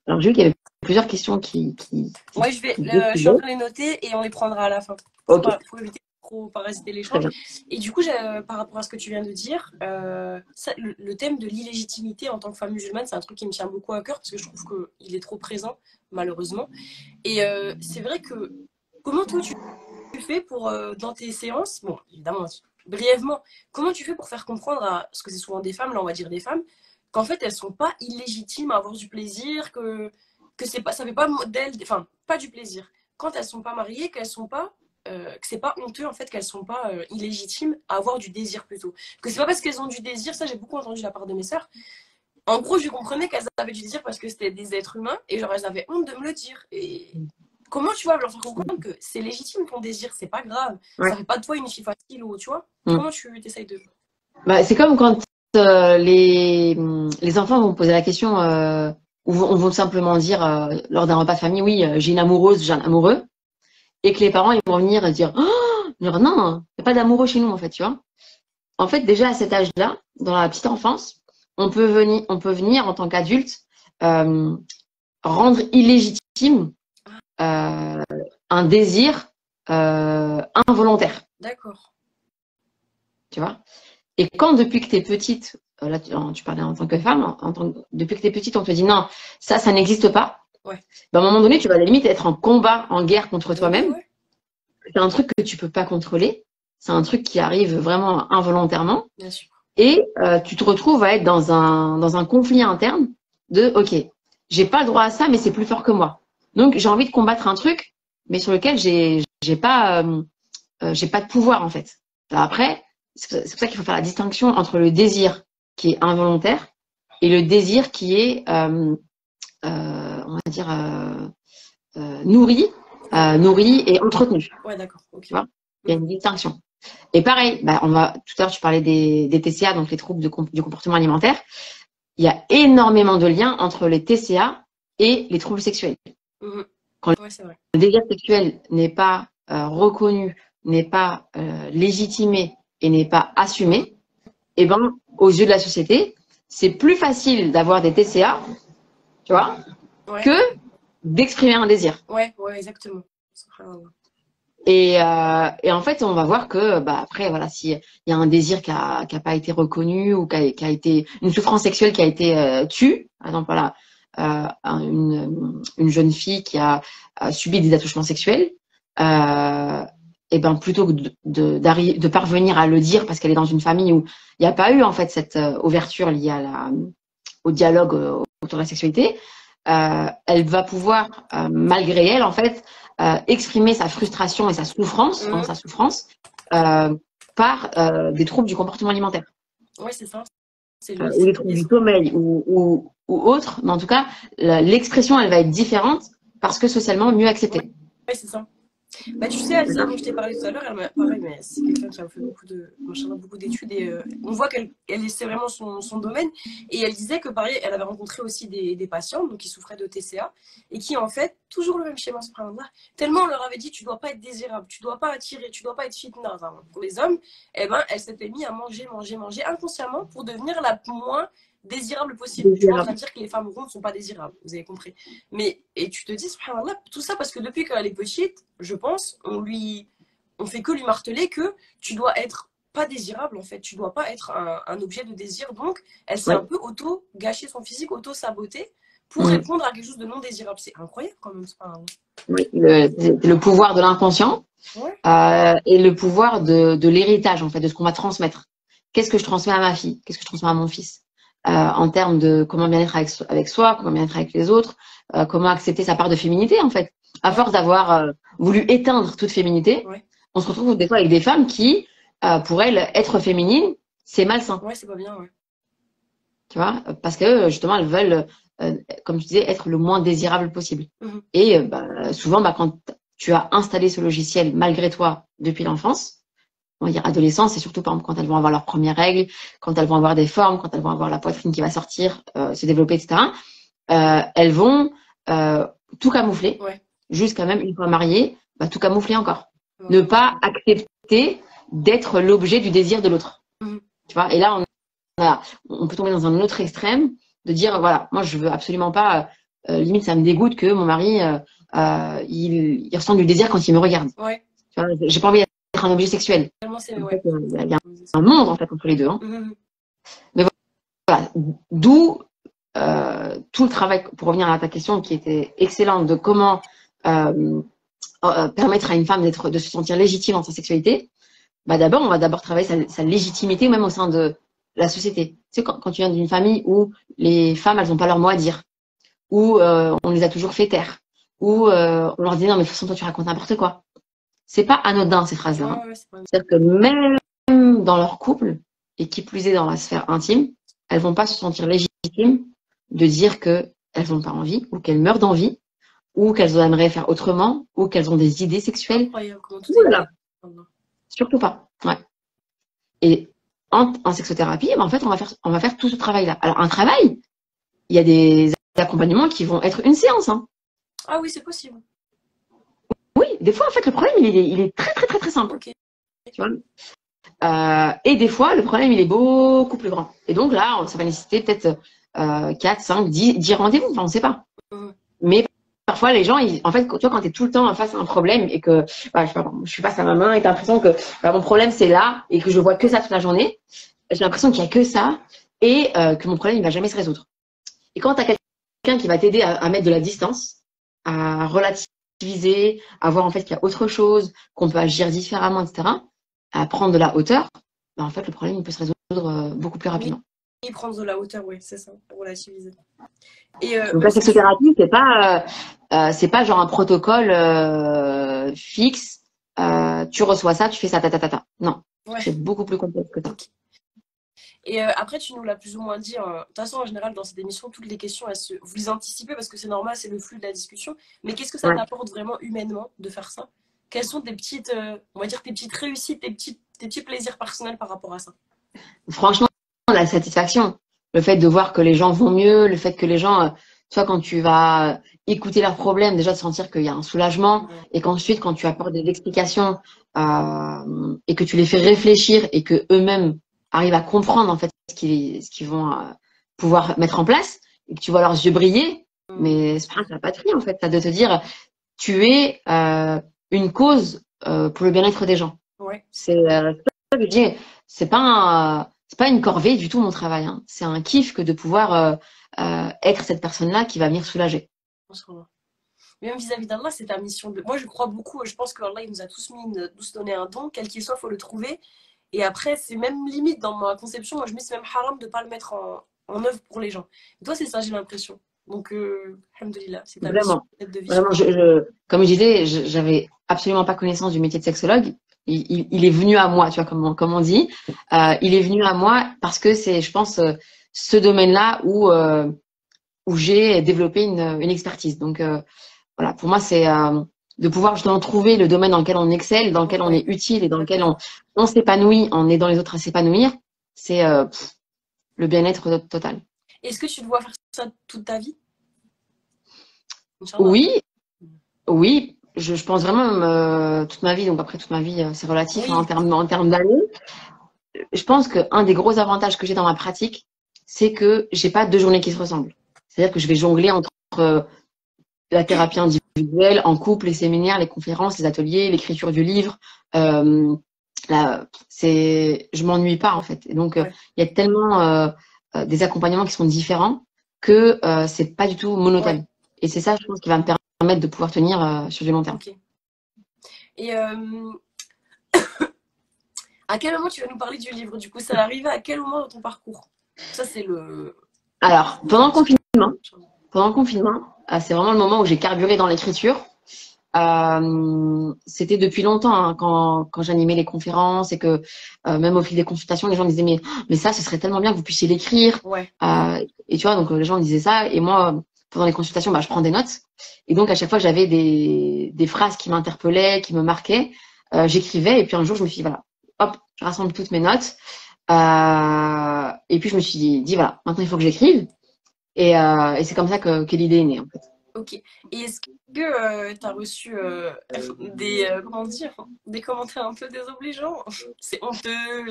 Alors, j'ai vu qu'il y avait plusieurs questions Ouais, je suis en train de les noter et on les prendra à la fin. Ok, Pour éviter de trop parasiter très l'échange. bien. Et du coup, par rapport à ce que tu viens de dire, le thème de l'illégitimité en tant que femme musulmane, c'est un truc qui me tient beaucoup à cœur parce que je trouve qu'il est trop présent, malheureusement. Et c'est vrai que, comment toi tu fais pour, dans tes séances, bon, évidemment, brièvement, comment tu fais pour faire comprendre à, parce que c'est souvent des femmes, là on va dire des femmes, qu'en fait elles sont pas illégitimes à avoir du plaisir, que c'est pas, ça fait pas d'elles, enfin, pas du plaisir. Quand elles sont pas mariées, qu'elles sont pas, que c'est pas honteux en fait qu'elles sont pas illégitimes à avoir du désir plutôt. Que c'est pas parce qu'elles ont du désir, ça j'ai beaucoup entendu de la part de mes sœurs. En gros, je comprenais qu'elles avaient du désir parce que c'était des êtres humains et genre elles avaient honte de me le dire. Et comment tu vas leur faire comprendre que c'est légitime ton désir, c'est pas grave, Ouais. ça fait pas de toi une fille facile ou tu vois. Comment tu essayes de. Bah, c'est comme quand les enfants vont poser la question ou vont simplement dire lors d'un repas de famille, oui, j'ai une amoureuse, j'ai un amoureux, et que les parents ils vont venir dire, oh, dire non, il n'y a pas d'amoureux chez nous en fait, tu vois. En fait, déjà à cet âge-là, dans la petite enfance, on peut venir en tant qu'adulte rendre illégitime un désir involontaire. D'accord. Tu vois. Et quand depuis que tu es petite, là tu parlais en tant que femme, depuis que tu es petite, on te dit non, ça n'existe pas. Ouais. Ben, à un moment donné, tu vas à la limite être en combat, en guerre contre toi-même. Ouais. C'est un truc que tu peux pas contrôler. C'est un truc qui arrive vraiment involontairement. Bien sûr. Et tu te retrouves à être dans un conflit interne de ok, j'ai pas le droit à ça, mais c'est plus fort que moi. Donc j'ai envie de combattre un truc, mais sur lequel j'ai pas de pouvoir en fait. Alors après, c'est pour ça qu'il faut faire la distinction entre le désir qui est involontaire et le désir qui est, on va dire, nourri et entretenu. Ouais, d'accord. Okay. Tu vois, il y a une distinction. Et pareil, bah, tout à l'heure, tu parlais des TCA, donc les troubles du comportement alimentaire. Il y a énormément de liens entre les TCA et les troubles sexuels. Quand le désir sexuel n'est pas reconnu, n'est pas légitimé et n'est pas assumé, et ben, aux yeux de la société, c'est plus facile d'avoir des TCA, tu vois, que d'exprimer un désir. Ouais, exactement. Et en fait, on va voir que, bah, après, voilà, s'il y a un désir qui a pas été reconnu ou qui a été une souffrance sexuelle qui a été tue, par exemple, voilà, une jeune fille qui a subi des attouchements sexuels, et ben plutôt que de parvenir à le dire parce qu'elle est dans une famille où il n'y a pas eu en fait cette ouverture liée au dialogue autour de la sexualité, elle va pouvoir malgré elle en fait exprimer sa frustration et sa souffrance, par des troubles du comportement alimentaire. Ouais, c'est ça. ou C'est les le troubles du liaison. sommeil ou autres. Mais en tout cas, l'expression, elle va être différente parce que socialement mieux Ouais, acceptée. ouais, c'est ça. Bah, tu sais, Alicia, D'accord? dont je t'ai parlé tout à l'heure, pareil, mais c'est quelqu'un qui a fait machallah, beaucoup d'études et on voit c'est vraiment son domaine. Et elle disait que pareil, elle avait rencontré aussi des patients donc, qui souffraient de TCA et qui, en fait, toujours le même schéma, subhanallah, tellement on leur avait dit tu dois pas être désirable, tu dois pas attirer, tu dois pas être fitna enfin, pour les hommes, et ben, elle s'était mise à manger, manger, manger inconsciemment pour devenir la moins désirable possible. Je suis pas en train de dire que les femmes rondes sont pas désirables, vous avez compris. Mais, et tu te dis, subhanallah, tout ça parce que depuis qu'elle est petite, je pense, on fait que lui marteler que tu dois être pas désirable en fait, tu dois pas être un objet de désir. Donc, elle s'est Oui. un peu auto-gâché son physique, auto-saboté pour Mmh. répondre à quelque chose de non désirable. C'est incroyable quand même, subhanallah. Oui. Le pouvoir de l'inconscient Ouais, et le pouvoir de l'héritage, en fait, de ce qu'on va transmettre. Qu'est-ce que je transmets à ma fille? Qu'est-ce que je transmets à mon fils? En termes de comment bien être avec soi, comment bien être avec les autres, comment accepter sa part de féminité, en fait. À ouais, force d'avoir voulu éteindre toute féminité, ouais, on se retrouve des fois avec des femmes qui, pour elles, être féminine, c'est malsain. ouais, c'est pas bien, ouais. Tu vois, parce que justement, elles veulent, comme je disais, être le moins désirable possible. Mhm. Et bah, souvent, bah, quand tu as installé ce logiciel malgré toi depuis l'enfance, on va dire adolescence, et surtout par exemple quand elles vont avoir leurs premières règles, quand elles vont avoir des formes, quand elles vont avoir la poitrine qui va sortir, se développer, etc. Elles vont tout camoufler, Ouais, jusqu'à même une fois mariées, bah, tout camoufler encore. Ne ouais. pas accepter d'être l'objet du désir de l'autre. Mhm. Tu vois, et là, on peut tomber dans un autre extrême de dire voilà, moi je veux absolument pas, limite ça me dégoûte que mon mari il ressent du désir quand il me regarde. Ouais, Tu vois, j'ai pas envie d'être un objet sexuel. tellement c'est, En fait, ouais. il y a un monde en fait entre les deux. Hein. Mhm. Mais voilà, d'où tout le travail pour revenir à ta question qui était excellente de comment permettre à une femme de se sentir légitime dans sa sexualité. Bah d'abord, on va d'abord travailler sa légitimité même au sein de la société. Tu sais, quand tu viens d'une famille où les femmes, elles n'ont pas leur mot à dire, où on les a toujours fait taire, où on leur dit non, mais de toute façon, toi, tu racontes n'importe quoi. C'est pas anodin, ces phrases-là. Ouais, Hein. ouais, c'est pas C'est-à-dire que même dans leur couple, et qui plus est dans la sphère intime, elles vont pas se sentir légitimes de dire qu'elles n'ont pas envie, ou qu'elles meurent d'envie, ou qu'elles aimeraient faire autrement, ou qu'elles ont des idées sexuelles. incroyable comment tout Ouh est là lié. là, surtout pas. Ouais. Et en sexothérapie, ben, en fait, on va faire tout ce travail-là. Alors, un travail, il y a des accompagnements qui vont être une séance. Hein. Ah oui, c'est possible. Oui, des fois, en fait, le problème, il est très, très, très, très simple. Ok. Tu vois et des fois, le problème, il est beaucoup plus grand. Et donc là, ça va nécessiter peut-être 4, 5, 10 rendez-vous. Enfin, on ne sait pas. Mhm. Mais parfois, les gens, en fait, tu vois, quand tu es tout le temps face à un problème et que bah, je suis face à ma main et tu as l'impression que bah, mon problème, c'est là et que je vois que ça toute la journée, j'ai l'impression qu'il n'y a que ça et que mon problème, il ne va jamais se résoudre. Et quand tu as quelqu'un qui va t'aider à mettre de la distance, à relativiser, à voir en fait qu'il y a autre chose, qu'on peut agir différemment, etc., à prendre de la hauteur, bah, en fait, le problème, il peut se résoudre beaucoup plus Oui, rapidement. prendre de la hauteur, oui, c'est ça, relativiser. Et Donc même la ce que tu. sexothérapie, c'est pas genre un protocole fixe. Tu reçois ça, tu fais ça, ta ta ta ta. Non, Ouais, c'est beaucoup plus complexe que ça. ok. Et après, tu nous l'as plus ou moins dit. De toute façon, en général, dans cette émission, toutes les questions, vous les anticipez parce que c'est normal, c'est le flux de la discussion. Mais qu'est-ce que ça Ouais. t'apporte vraiment humainement de faire ça? Quelles sont tes petites, on va dire, tes petites réussites, tes petits plaisirs personnels par rapport à ça? Franchement, la satisfaction, le fait de voir que les gens vont mieux, le fait que les gens, tu vois, quand tu vas écouter leurs problèmes, déjà de sentir qu'il y a un soulagement, Ouais. et qu'ensuite, quand tu apportes des explications et que tu les fais réfléchir et que eux-mêmes arrivent à comprendre en fait ce qu'ils vont pouvoir mettre en place, et que tu vois leurs yeux briller, mais c'est la patrie en fait, ça de te dire, tu es une cause pour le bien-être des gens. Ouais. C'est ça que je dis, c'est pas une corvée du tout mon travail. Hein. C'est un kiff que de pouvoir être cette personne-là qui va venir soulager. Même vis-à-vis d'Allah, c'est ta mission de. Moi, je crois beaucoup. Je pense qu'Allah, il nous a tous tous donné un don, quel qu'il soit, il faut le trouver. Et après, c'est même limite dans ma conception. Moi, je me dis c'est même haram de ne pas le mettre en œuvre pour les gens. Et toi, c'est ça, j'ai l'impression. Donc, alhamdoulilah, c'est ta mission Vraiment, peut-être de vie. vraiment. Comme je disais, j'avais absolument pas connaissance du métier de sexologue. il est venu à moi, tu vois, comme on dit. Il est venu à moi parce que c'est, je pense, ce domaine-là où j'ai développé une expertise. Donc, voilà, pour moi, c'est de pouvoir justement trouver le domaine dans lequel on excelle, dans lequel on Ouais. est utile et dans lequel on s'épanouit en aidant les autres à s'épanouir. C'est le bien-être total. Est-ce que tu te vois faire ça toute ta vie? Inch'Allah. Oui, oui, je pense vraiment toute ma vie. Donc après, toute ma vie, c'est relatif hein, Oui, en termes d'années. Je pense qu'un des gros avantages que j'ai dans ma pratique, c'est que j'ai pas deux journées qui se ressemblent. C'est-à-dire que je vais jongler entre la thérapie individuelle, en couple, les séminaires, les conférences, les ateliers, l'écriture du livre. Je m'ennuie pas en fait. Et donc, ouais, il y a tellement des accompagnements qui sont différents que c'est pas du tout ouais, monotone. Et c'est ça, je pense, qui va me permettre de pouvoir tenir sur du long terme. ok. Et à quel moment tu vas nous parler du livre? Du coup, ça arrive à quel moment dans ton parcours? Ça, c'est le. Alors, Enfin, pendant le confinement, c'est vraiment le moment où j'ai carburé dans l'écriture. C'était depuis longtemps hein, quand j'animais les conférences et que même au fil des consultations, les gens disaient mais ça, ce serait tellement bien que vous puissiez l'écrire. ouais, Et tu vois, donc les gens disaient ça et moi, pendant les consultations, bah, je prends des notes. Et donc à chaque fois, j'avais des phrases qui m'interpellaient, qui me marquaient. J'écrivais et puis un jour, je me suis dit voilà, hop, je rassemble toutes mes notes. Et puis je me suis dit voilà, maintenant il faut que j'écrive. Et c'est comme ça que l'idée est née en fait. ok. Et est-ce que tu as reçu comment dire, des commentaires un peu désobligeants? C'est honteux,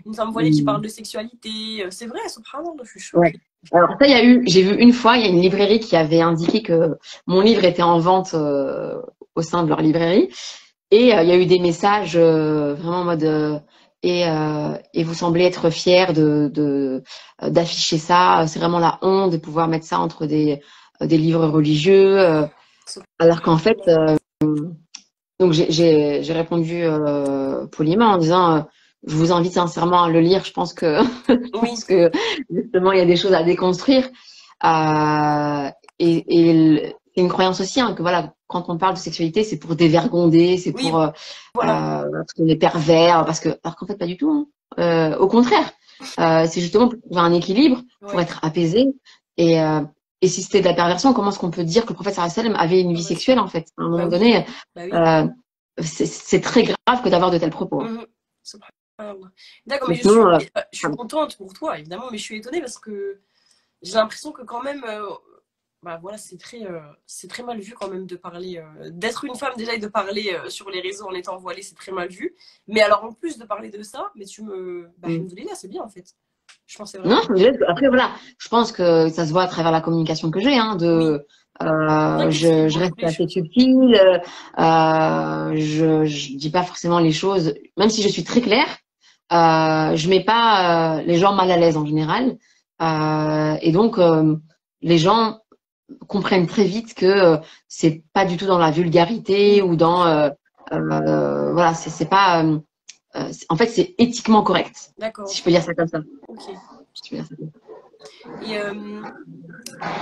une femme voilée qui parle de sexualité. C'est vrai, subhanallah, je suis Ouais. choquée. Alors ça, j'ai vu une fois, il y a une librairie qui avait indiqué que mon livre était en vente au sein de leur librairie, et il y a eu des messages vraiment en mode et vous semblez être fiers d'afficher ça, c'est vraiment la honte de pouvoir mettre ça entre des livres religieux, alors qu'en fait, Subhanallah. donc j'ai répondu poliment en disant je vous invite sincèrement à le lire. Je pense que je Oui, pense que justement il y a des choses à déconstruire. C'est une croyance aussi hein, que voilà quand on parle de sexualité c'est pour dévergonder, c'est oui, pour voilà. parce qu'on est pervers, alors qu'en fait pas du tout. Hein. Au contraire, c'est justement pour trouver un équilibre, pour Ouais. être apaisé et et si c'était de la perversion, comment est-ce qu'on peut dire que le prophète sallallahu alayhi wa sallam avait une vie sexuelle en fait? À un Bah moment oui, donné, bah oui. euh, c'est très grave que d'avoir de tels propos. Mhm. Subhanallah. D'accord, mais Mais sinon, je suis contente pour toi, évidemment, mais je suis étonnée parce que j'ai l'impression que quand même, bah voilà, c'est très mal vu quand même de parler, d'être une femme déjà et de parler sur les réseaux en étant voilée, c'est très mal vu. Mais alors en plus de parler de ça, mais bah, alhamdoulilah, c'est bien en fait. Je pensais non, vraiment. après voilà, je pense que ça se voit à travers la communication que j'ai. Hein, Oui, bien que t'expliques je reste beaucoup les assez choses. subtile, je dis pas forcément les choses, même si je suis très claire, je mets pas les gens mal à l'aise en général, et donc les gens comprennent très vite que c'est pas du tout dans la vulgarité Oui, ou dans voilà, c'est pas en fait c'est éthiquement correct, d'accord, si je peux dire ça comme ça. ok. Si je peux dire ça comme ça. Et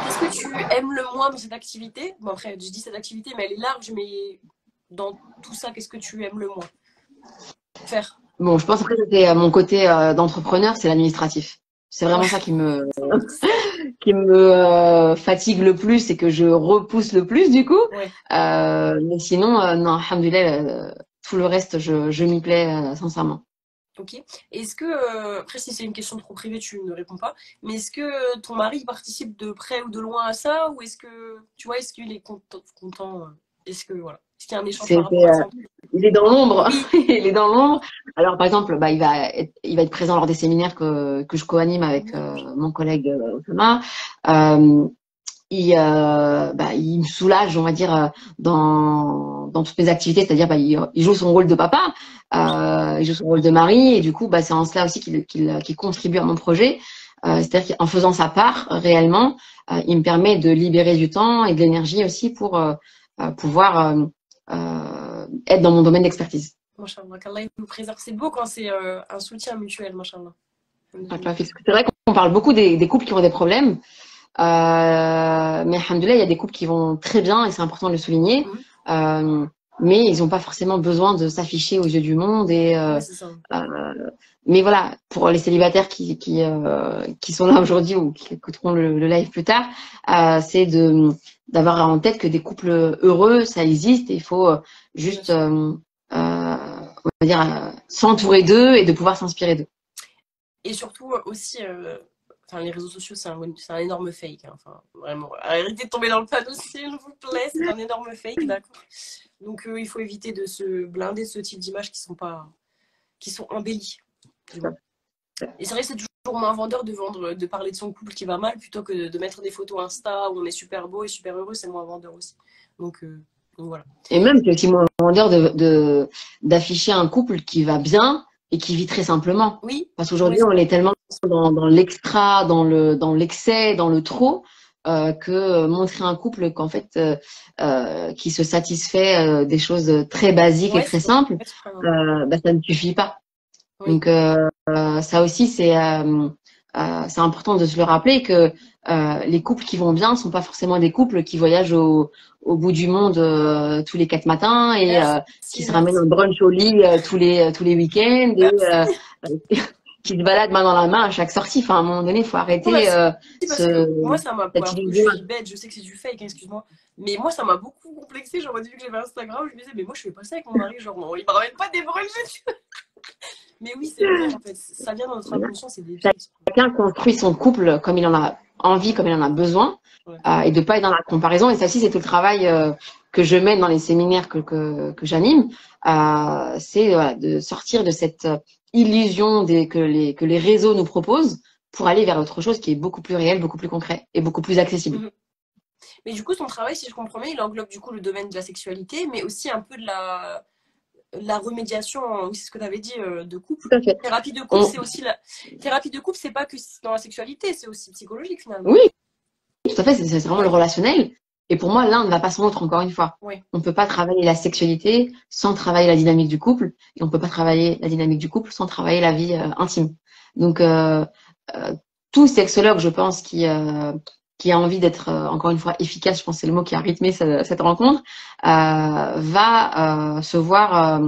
qu'est-ce que tu aimes le moins dans cette activité? Bon, après, je dis cette activité, mais elle est large, mais dans tout ça, qu'est-ce que tu aimes le moins faire? Bon, je pense après que c'était mon côté d'entrepreneur, c'est l'administratif. C'est vraiment ça qui me fatigue le plus et que je repousse le plus du coup. Ouais, Mais sinon, non, alhamdoulilah, tout le reste, je m'y plais sincèrement. ok. Est-ce que, après, si c'est une question trop privée, tu ne réponds pas, mais est-ce que ton mari participe de près ou de loin à ça, ou est-ce que, tu vois, est-ce qu'il est content, est-ce que, voilà, est-ce qu'il y a un échange par rapport C'était, à ça? il est dans l'ombre, Oui, il est dans l'ombre. Alors par exemple, bah, il va être présent lors des séminaires que je co-anime avec oui, mon collègue Thomas. Il me soulage, on va dire, dans toutes mes activités, c'est-à-dire il joue son rôle de papa, il joue son rôle de mari, et du coup, bah, c'est en cela aussi qu'il contribue à mon projet. C'est-à-dire qu'en faisant sa part réellement, il me permet de libérer du temps et de l'énergie aussi pour pouvoir être dans mon domaine d'expertise. machallah, qu'Allah nous préserve. C'est beau quand c'est un soutien mutuel, machallah. Donc, c'est vrai qu'on parle beaucoup des couples qui ont des problèmes, mais alhamdoulilah, il y a des couples qui vont très bien et c'est important de le souligner. Mhm. Euh, mais ils n'ont pas forcément besoin de s'afficher aux yeux du monde. Ouais, c'est ça. Mais voilà, pour les célibataires qui sont là aujourd'hui ou qui écouteront le live plus tard, c'est d'avoir en tête que des couples heureux, ça existe et il faut Bien juste, sûr. on va dire, s'entourer d'eux et de pouvoir s'inspirer d'eux. Et surtout aussi, enfin, les réseaux sociaux, c'est un énorme fake, hein. Enfin, vraiment, arrêtez de tomber dans le panneau, s'il vous plaît, c'est un énorme fake, d'accord. Donc, il faut éviter de se blinder de ce type d'images qui sont embellies, du moins. Et c'est vrai que c'est toujours moins vendeur de parler de son couple qui va mal plutôt que de mettre des photos Insta où on est super beau et super heureux, c'est moins vendeur aussi. Donc, voilà. Et même, c'est aussi moins vendeur d'afficher un couple qui va bien et qui vit très simplement. Oui, Parce oui, qu'aujourd'hui, on est tellement dans l'extra, dans l'excès, dans le trop, que montrer un couple qu'en fait, qui se satisfait des choses très basiques et ouais, très c'est simples, vrai. bah, ça ne suffit pas. Oui. Donc, ça aussi, c'est important de se le rappeler que les couples qui vont bien sont pas forcément des couples qui voyagent au bout du monde tous les 4 matins et qui Merci, se ramènent un merci. brunch au lit tous les week-ends et Merci. qui se baladent main dans la main à chaque sortie. Enfin, à un moment donné, il faut Non, arrêter merci parce que moi, ça m'a. cette Alors, je illusion. suis bête, je sais que c'est du fake, hein, excuse-moi. Mais moi, ça m'a beaucoup complexé. Genre, au début que j'avais Instagram, je me disais, mais moi, je fais pas ça avec mon mari. Genre, non, il me ramène pas des brunchs. Mais oui, c'est vrai, en fait. Ça vient dans notre inconscient, c'est débile. Chacun construit son couple comme il en a envie, comme il en a besoin, Ouais. et de pas être dans la comparaison. Et ça aussi, c'est tout le travail que je mène dans les séminaires que j'anime. C'est voilà, de sortir de cette illusion que les réseaux nous proposent pour aller vers autre chose qui est beaucoup plus réel, beaucoup plus concret et beaucoup plus accessible. Mhm. Mais du coup, son travail, si je comprends bien, il englobe du coup le domaine de la sexualité, mais aussi un peu de la remédiation, oui, c'est ce que tu avais dit, de couple. Tout à fait. Thérapie de couple, c'est aussi la. Thérapie de couple, c'est pas que dans la sexualité, c'est aussi psychologique finalement. Oui, tout à fait, c'est vraiment le Oui, relationnel. Et pour moi, l'un ne va pas sans l'autre, encore une fois. oui. On ne peut pas travailler la sexualité sans travailler la dynamique du couple, et on ne peut pas travailler la dynamique du couple sans travailler la vie intime. Donc, euh, tout sexologue, je pense, qui a envie d'être, encore une fois, efficace, je pense que c'est le mot qui a rythmé cette rencontre, va se voir,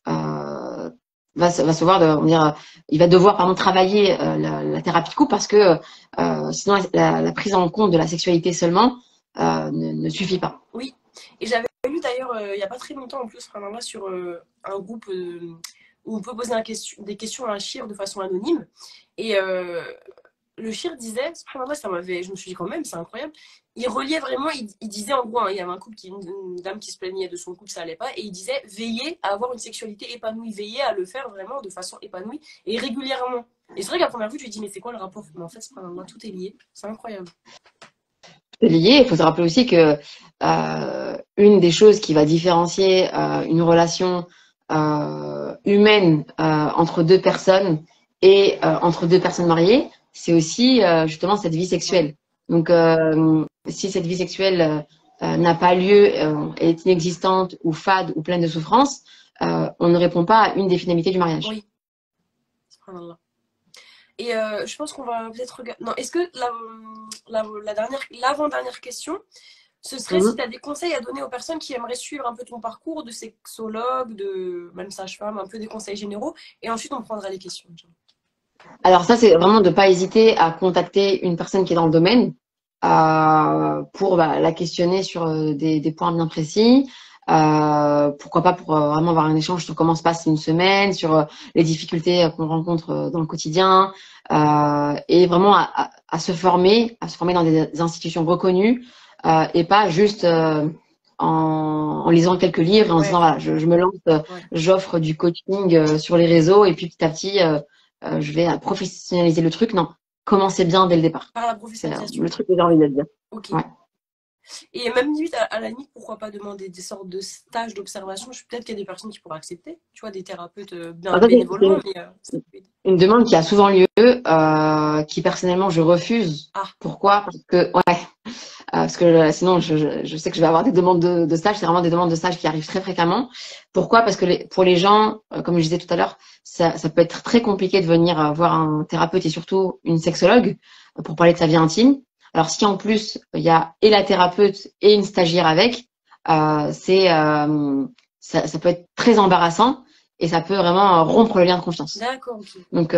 va se voir, on va dire, il va devoir, pardon, travailler la thérapie de couple parce que sinon, la prise en compte de la sexualité seulement ne suffit pas. Oui. Et j'avais lu d'ailleurs, il n'y a pas très longtemps en plus, Ranama, sur un groupe où on peut poser des questions à un chir de façon anonyme. Et le chir disait, subhanallah, je me suis dit quand même, c'est incroyable. Il reliait vraiment, il disait en gros, hein, il y avait une dame qui se plaignait de son couple, ça allait pas, et il disait veillez à avoir une sexualité épanouie, veillez à le faire vraiment de façon épanouie et régulièrement. Et c'est vrai qu'à première vue, tu te dis mais c'est quoi le rapport? Mais en fait, subhanallah, tout est lié, c'est incroyable. C'est lié. Il faut se rappeler aussi que une des choses qui va différencier une relation humaine entre deux personnes et entre deux personnes mariées, c'est aussi justement cette vie Ouais. sexuelle. Donc, si cette vie sexuelle n'a pas lieu, est inexistante ou fade ou pleine de souffrance, on ne répond pas à une des finalités du mariage. Oui, subhanallah. Et je pense qu'on va peut-être regarder. Non, est-ce que l'avant-dernière question, ce serait si Mhm. tu as des conseils à donner aux personnes qui aimeraient suivre un peu ton parcours de sexologue, de même sage-femme, un peu des conseils généraux, et ensuite on prendra les questions. Alors ça, c'est vraiment de ne pas hésiter à contacter une personne qui est dans le domaine pour la questionner sur des points bien précis. Pourquoi pas pour vraiment avoir un échange sur comment se passe une semaine, sur les difficultés qu'on rencontre dans le quotidien, et vraiment à se former, dans des institutions reconnues et pas juste en lisant quelques livres et en se Ouais, disant voilà, je me lance, ouais. j'offre du coaching sur les réseaux et puis petit à petit je vais professionnaliser le truc. Non, commencez bien dès le départ. Par la C'est professionnalisation. le truc que j'ai envie de dire. Ok. Ouais. Et même limite, à la limite, pourquoi pas demander des sortes de stages d'observation. Peut-être qu'il y a des personnes qui pourraient accepter, tu vois, des thérapeutes bien Alors ça, bénévolement, mais ça peut aider. une demande qui a souvent lieu, qui personnellement je refuse. Ah, Pourquoi? Parce que sinon je sais que je vais avoir des demandes de stage. C'est vraiment des demandes de stage qui arrivent très fréquemment. Pourquoi? Parce que pour les gens, comme je disais tout à l'heure, ça peut être très compliqué de venir voir un thérapeute et surtout une sexologue pour parler de sa vie intime. Alors si en plus il y a et la thérapeute et une stagiaire avec, ça peut être très embarrassant et ça peut vraiment rompre le lien de confiance. D'accord, ok. Donc,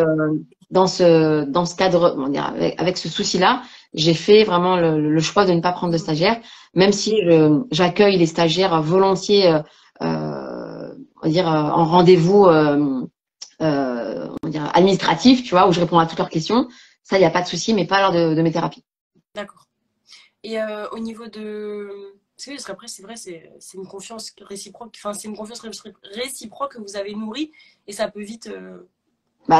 dans ce cadre, comment dire, avec ce souci-là, j'ai fait vraiment le choix de ne pas prendre de stagiaire, même si j'accueille les stagiaires volontiers, on va dire, en rendez-vous on va dire, administratif, tu vois, où je réponds à toutes leurs questions. Ça, il n'y a pas de souci, mais pas lors de mes thérapies. D'accord. Et au niveau de... Parce que après, c'est vrai, c'est une confiance réciproque. Enfin, c'est une confiance réciproque que vous avez nourrie et ça peut vite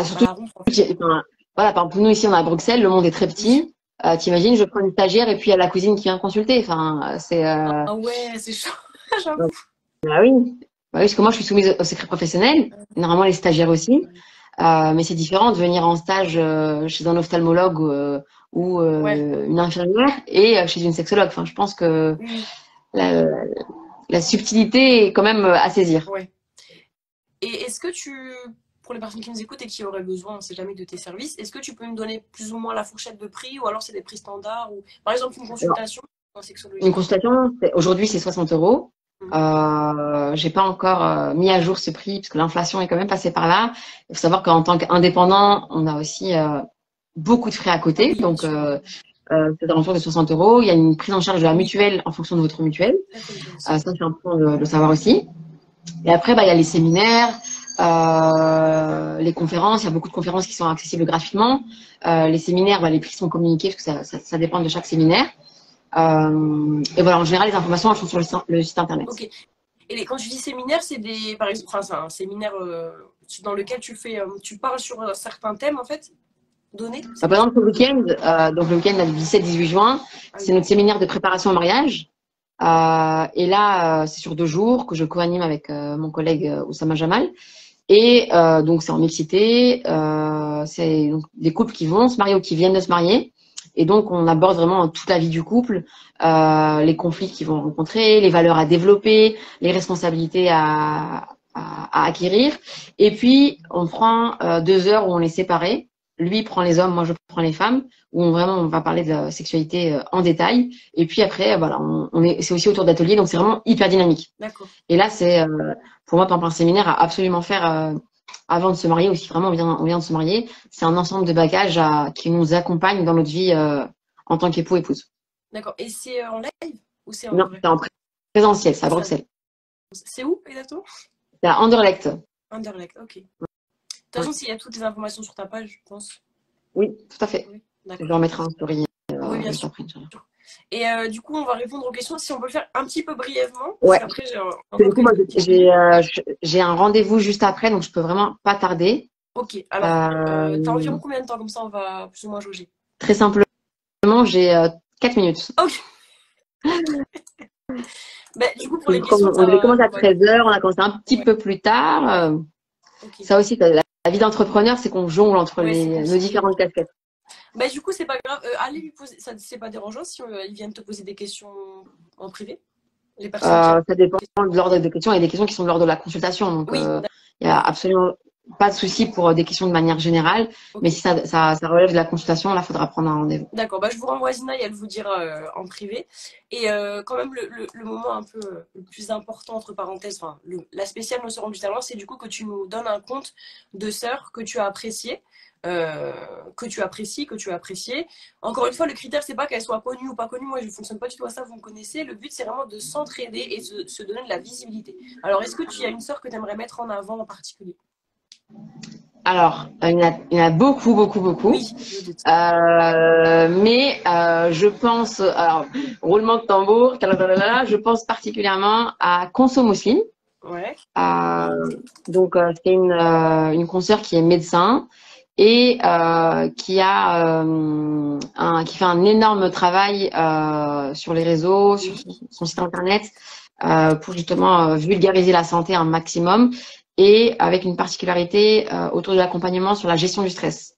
Surtout, la rompre, en fait. enfin, voilà, par exemple, nous ici, on est à Bruxelles, le monde est très Oui. petit. T'imagines, je prends une stagiaire et puis il y a la cousine qui vient consulter. Enfin, c'est. Ah ouais, c'est chaud, Donc, j'avoue. bah oui. Bah oui, parce que moi, je suis soumise au secret professionnel. Normalement, les stagiaires aussi. Mais c'est différent de venir en stage chez un ophtalmologue ou Ouais, une infirmière et chez une sexologue. Enfin, je pense que oui, oui, la, la subtilité est quand même à saisir. ouais. Et est-ce que pour les personnes qui nous écoutent et qui auraient besoin, on sait jamais, de tes services, est-ce que tu peux me donner plus ou moins la fourchette de prix ou alors c'est des prix standards ou par exemple une Alors, consultation en une sexologie? consultation, aujourd'hui, c'est 60 €. Mhm. J'ai pas encore mis à jour ce prix parce que l'inflation est quand même passée par là. Il faut savoir qu'en tant qu'indépendant, on a aussi beaucoup de frais à Ah côté. oui, bien Donc, sûr. c'est aux alentours de 60 €. Il y a une prise en charge de la Oui, mutuelle en fonction de votre mutuelle. ça c'est bien aussi. Ça, c'est important de le savoir aussi. Et après, il y a les séminaires, les conférences. Il y a beaucoup de conférences qui sont accessibles gratuitement. Les séminaires, les prix sont communiqués parce que ça dépend de chaque séminaire. Et voilà, en général, les informations elles sont sur le site internet. Ok. Et quand tu dis séminaire, c'est des, par exemple, enfin, c'est un séminaire dans lequel tu parles sur certains thèmes en fait, donnés, c'est Par bien ça? exemple, le week-end, donc le week-end du 17-18 juin, Ah c'est oui. notre séminaire de préparation au mariage. Et là, c'est sur 2 jours que je co-anime avec mon collègue Oussama Jamal. Et donc, c'est en mixité. C'est donc des couples qui vont se marier ou qui viennent de se marier. Et donc, on aborde vraiment toute la vie du couple, les conflits qu'ils vont rencontrer, les valeurs à développer, les responsabilités à acquérir. Et puis, on prend 2 heures où on est séparés. Lui prend les hommes, moi je prends les femmes, où on va parler de la sexualité en détail. Et puis après, voilà, c'est aussi autour d'ateliers, donc c'est vraiment hyper dynamique. D'accord. Et là, c'est pour moi, par exemple, un séminaire à absolument faire avant de se marier, ou si vraiment on vient de se marier. C'est un ensemble de bagages qui nous accompagne dans notre vie en tant qu'époux-épouse. D'accord. Et c'est en live ou c'est en Non, vrai? c'est en présentiel, c'est à Ah, ça, Bruxelles. c'est où exactement? C'est à Anderlecht. Anderlecht, ok. De toute Ouais. façon, s'il y a toutes les informations sur ta page, je pense. Oui, tout à fait. Oui, Je d'accord. le remettrai en story Oui, bien juste sûr. après, Inch'Allah. Et du coup, on va répondre aux questions. Si on peut le faire un petit peu brièvement, parce Ouais. qu'après, j'ai Et du encore coup, moi, quelques questions. j'ai un rendez-vous juste après, donc je peux vraiment pas tarder. Ok, alors, t'as Euh, environ combien de temps? Comme ça, on va plus ou moins jauger. Très simplement, j'ai 4 minutes. Ok. Ben, du coup, pour les Comme questions, on devait commencer à ouais, 13 h, on a commencé un petit ouais, peu plus tard. ouais. Ok. Ça aussi, la vie d'entrepreneur, c'est qu'on jongle entre Ouais, c'est nos compliqué. différentes casquettes. Ben, du coup, c'est pas grave. Allez lui poser, ça c'est pas dérangeant si ils viennent te poser des questions en privé, les personnes qui ont Ça dépend des questions. de l'ordre des questions. Il y a des questions qui sont de l'ordre de la consultation. Donc, Oui, il n'y a absolument pas de souci pour des questions de manière générale. Mais ok. si ça relève de la consultation, là, il faudra prendre un rendez-vous. D'accord, bah, je vous renvoie à Zina et elle vous dira en privé. Et quand même, le moment un peu le plus important, entre parenthèses, enfin, la spéciale notion du talent, c'est du coup que tu nous donnes un compte de sœurs que tu as apprécié, que tu apprécies, que tu as apprécié. Encore une fois, le critère, c'est pas qu'elle soit connue ou pas connue. Moi, je ne fonctionne pas du tout à ça, vous me connaissez. Le but, c'est vraiment de s'entraider et de se donner de la visibilité. Alors, est-ce que tu as une sœur que tu aimerais mettre en avant en particulier? Alors, il y en a beaucoup, beaucoup, beaucoup. Oui, je doute. Mais je pense, alors, roulement de tambour, je pense particulièrement à Conso Muslim. Ouais. Donc, c'est une consoeur qui est médecin et qui fait un énorme travail sur les réseaux, sur Oui. son site internet, pour justement vulgariser la santé un maximum et avec une particularité autour de l'accompagnement sur la gestion du stress.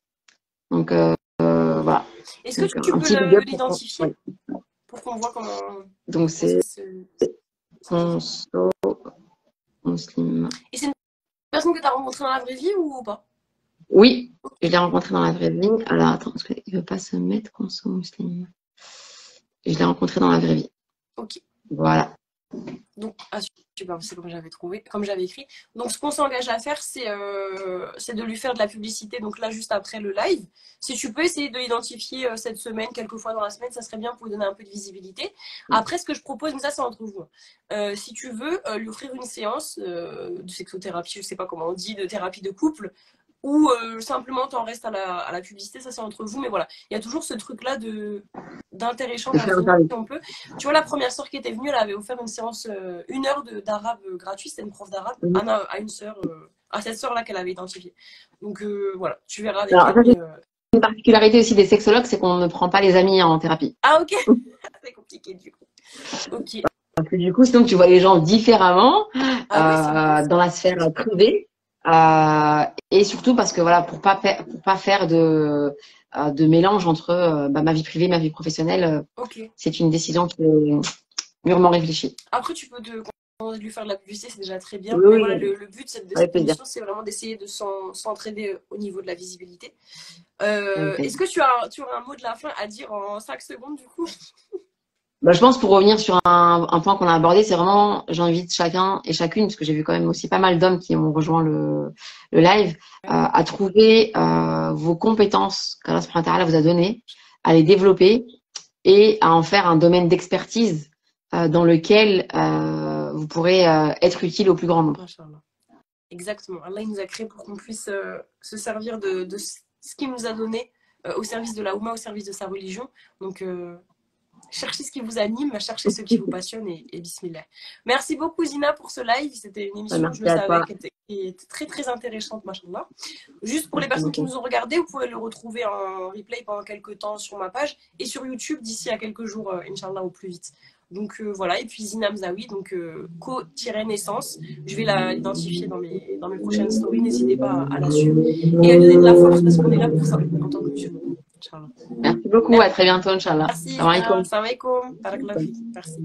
Donc, voilà. Est-ce que Donc, tu un peux petit big up l'identifier ouais. pour qu'on voit comment Donc, ça c'est s'écrit? Conso Muslim. Et c'est une personne que tu as rencontrée dans la vraie vie ou pas? Oui, je l'ai rencontré dans la vraie vie. Alors, attends, parce qu'il ne veut pas se mettre Conso Muslim. Je l'ai rencontré dans la vraie vie. Ok. Voilà. Donc, ah, super, c'est comme j'avais trouvé, comme j'avais écrit. Donc, ce qu'on s'engage à faire, c'est de lui faire de la publicité. Donc là, juste après le live, si tu peux essayer de l'identifier cette semaine, quelques fois dans la semaine, ça serait bien pour lui donner un peu de visibilité. Après, ce que je propose, mais ça, c'est entre vous. Si tu veux, lui offrir une séance de sexothérapie, je sais pas comment on dit, de thérapie de couple, ou simplement t'en restes à la publicité, ça c'est entre vous, mais voilà, il y a toujours ce truc-là d'inter-échange entre nous, si on peut. Tu vois, la première sœur qui était venue, elle avait offert une séance, 1 heure d'arabe gratuit, c'était une prof d'arabe, à une sœur, à cette sœur-là qu'elle avait identifiée. Donc voilà, tu verras avec Alors, ça, elle. c'est une particularité aussi des sexologues, c'est qu'on ne prend pas les amis en thérapie. Ah ok, c'est compliqué du coup. Ok. Parce que du coup, sinon, tu vois les gens différemment Ah oui, dans la sphère privée. Et surtout parce que voilà, pour pas faire de mélange entre ma vie privée et ma vie professionnelle, ok. c'est une décision qui est mûrement réfléchie. Après, tu peux de lui faire de la publicité, c'est déjà très bien. Oui, Mais oui, voilà, le but de avec cette plaisir. émission, c'est vraiment d'essayer de s'entraider au niveau de la visibilité. Okay. Est-ce que tu auras un mot de la fin à dire en 5 secondes, du coup? Bah, je pense pour revenir sur un point qu'on a abordé, c'est vraiment, j'invite chacun et chacune, parce que j'ai vu quand même aussi pas mal d'hommes qui ont rejoint le live, à trouver vos compétences qu'Allah subhanahu wa ta'ala vous a données, à les développer et à en faire un domaine d'expertise dans lequel vous pourrez être utile au plus grand nombre. Inch'Allah. Exactement. Allah il nous a créé pour qu'on puisse se servir de ce qu'il nous a donné au service de la Oumma, au service de sa religion. Donc, cherchez ce qui vous anime, cherchez ce qui vous passionne et bismillah. Merci beaucoup Zina pour ce live. C'était une émission, je Merci le à savais, toi. qui était très très intéressante, machallah. Juste pour les personnes qui nous ont regardé, vous pouvez le retrouver en replay pendant quelques temps sur ma page et sur YouTube d'ici à quelques jours, Inch'Allah, au plus vite. Donc voilà, et puis Zina Mzaoui, donc co-naissance. Je vais l'identifier dans mes prochaines stories. N'hésitez pas à la suivre et à donner de la force parce qu'on est là pour ça en tant que musulmans. Inch'Allah. Merci beaucoup, à très bientôt, Inch'Allah. Merci, Salam alaikum. Salam alaikum. Barakallahu fik. Merci.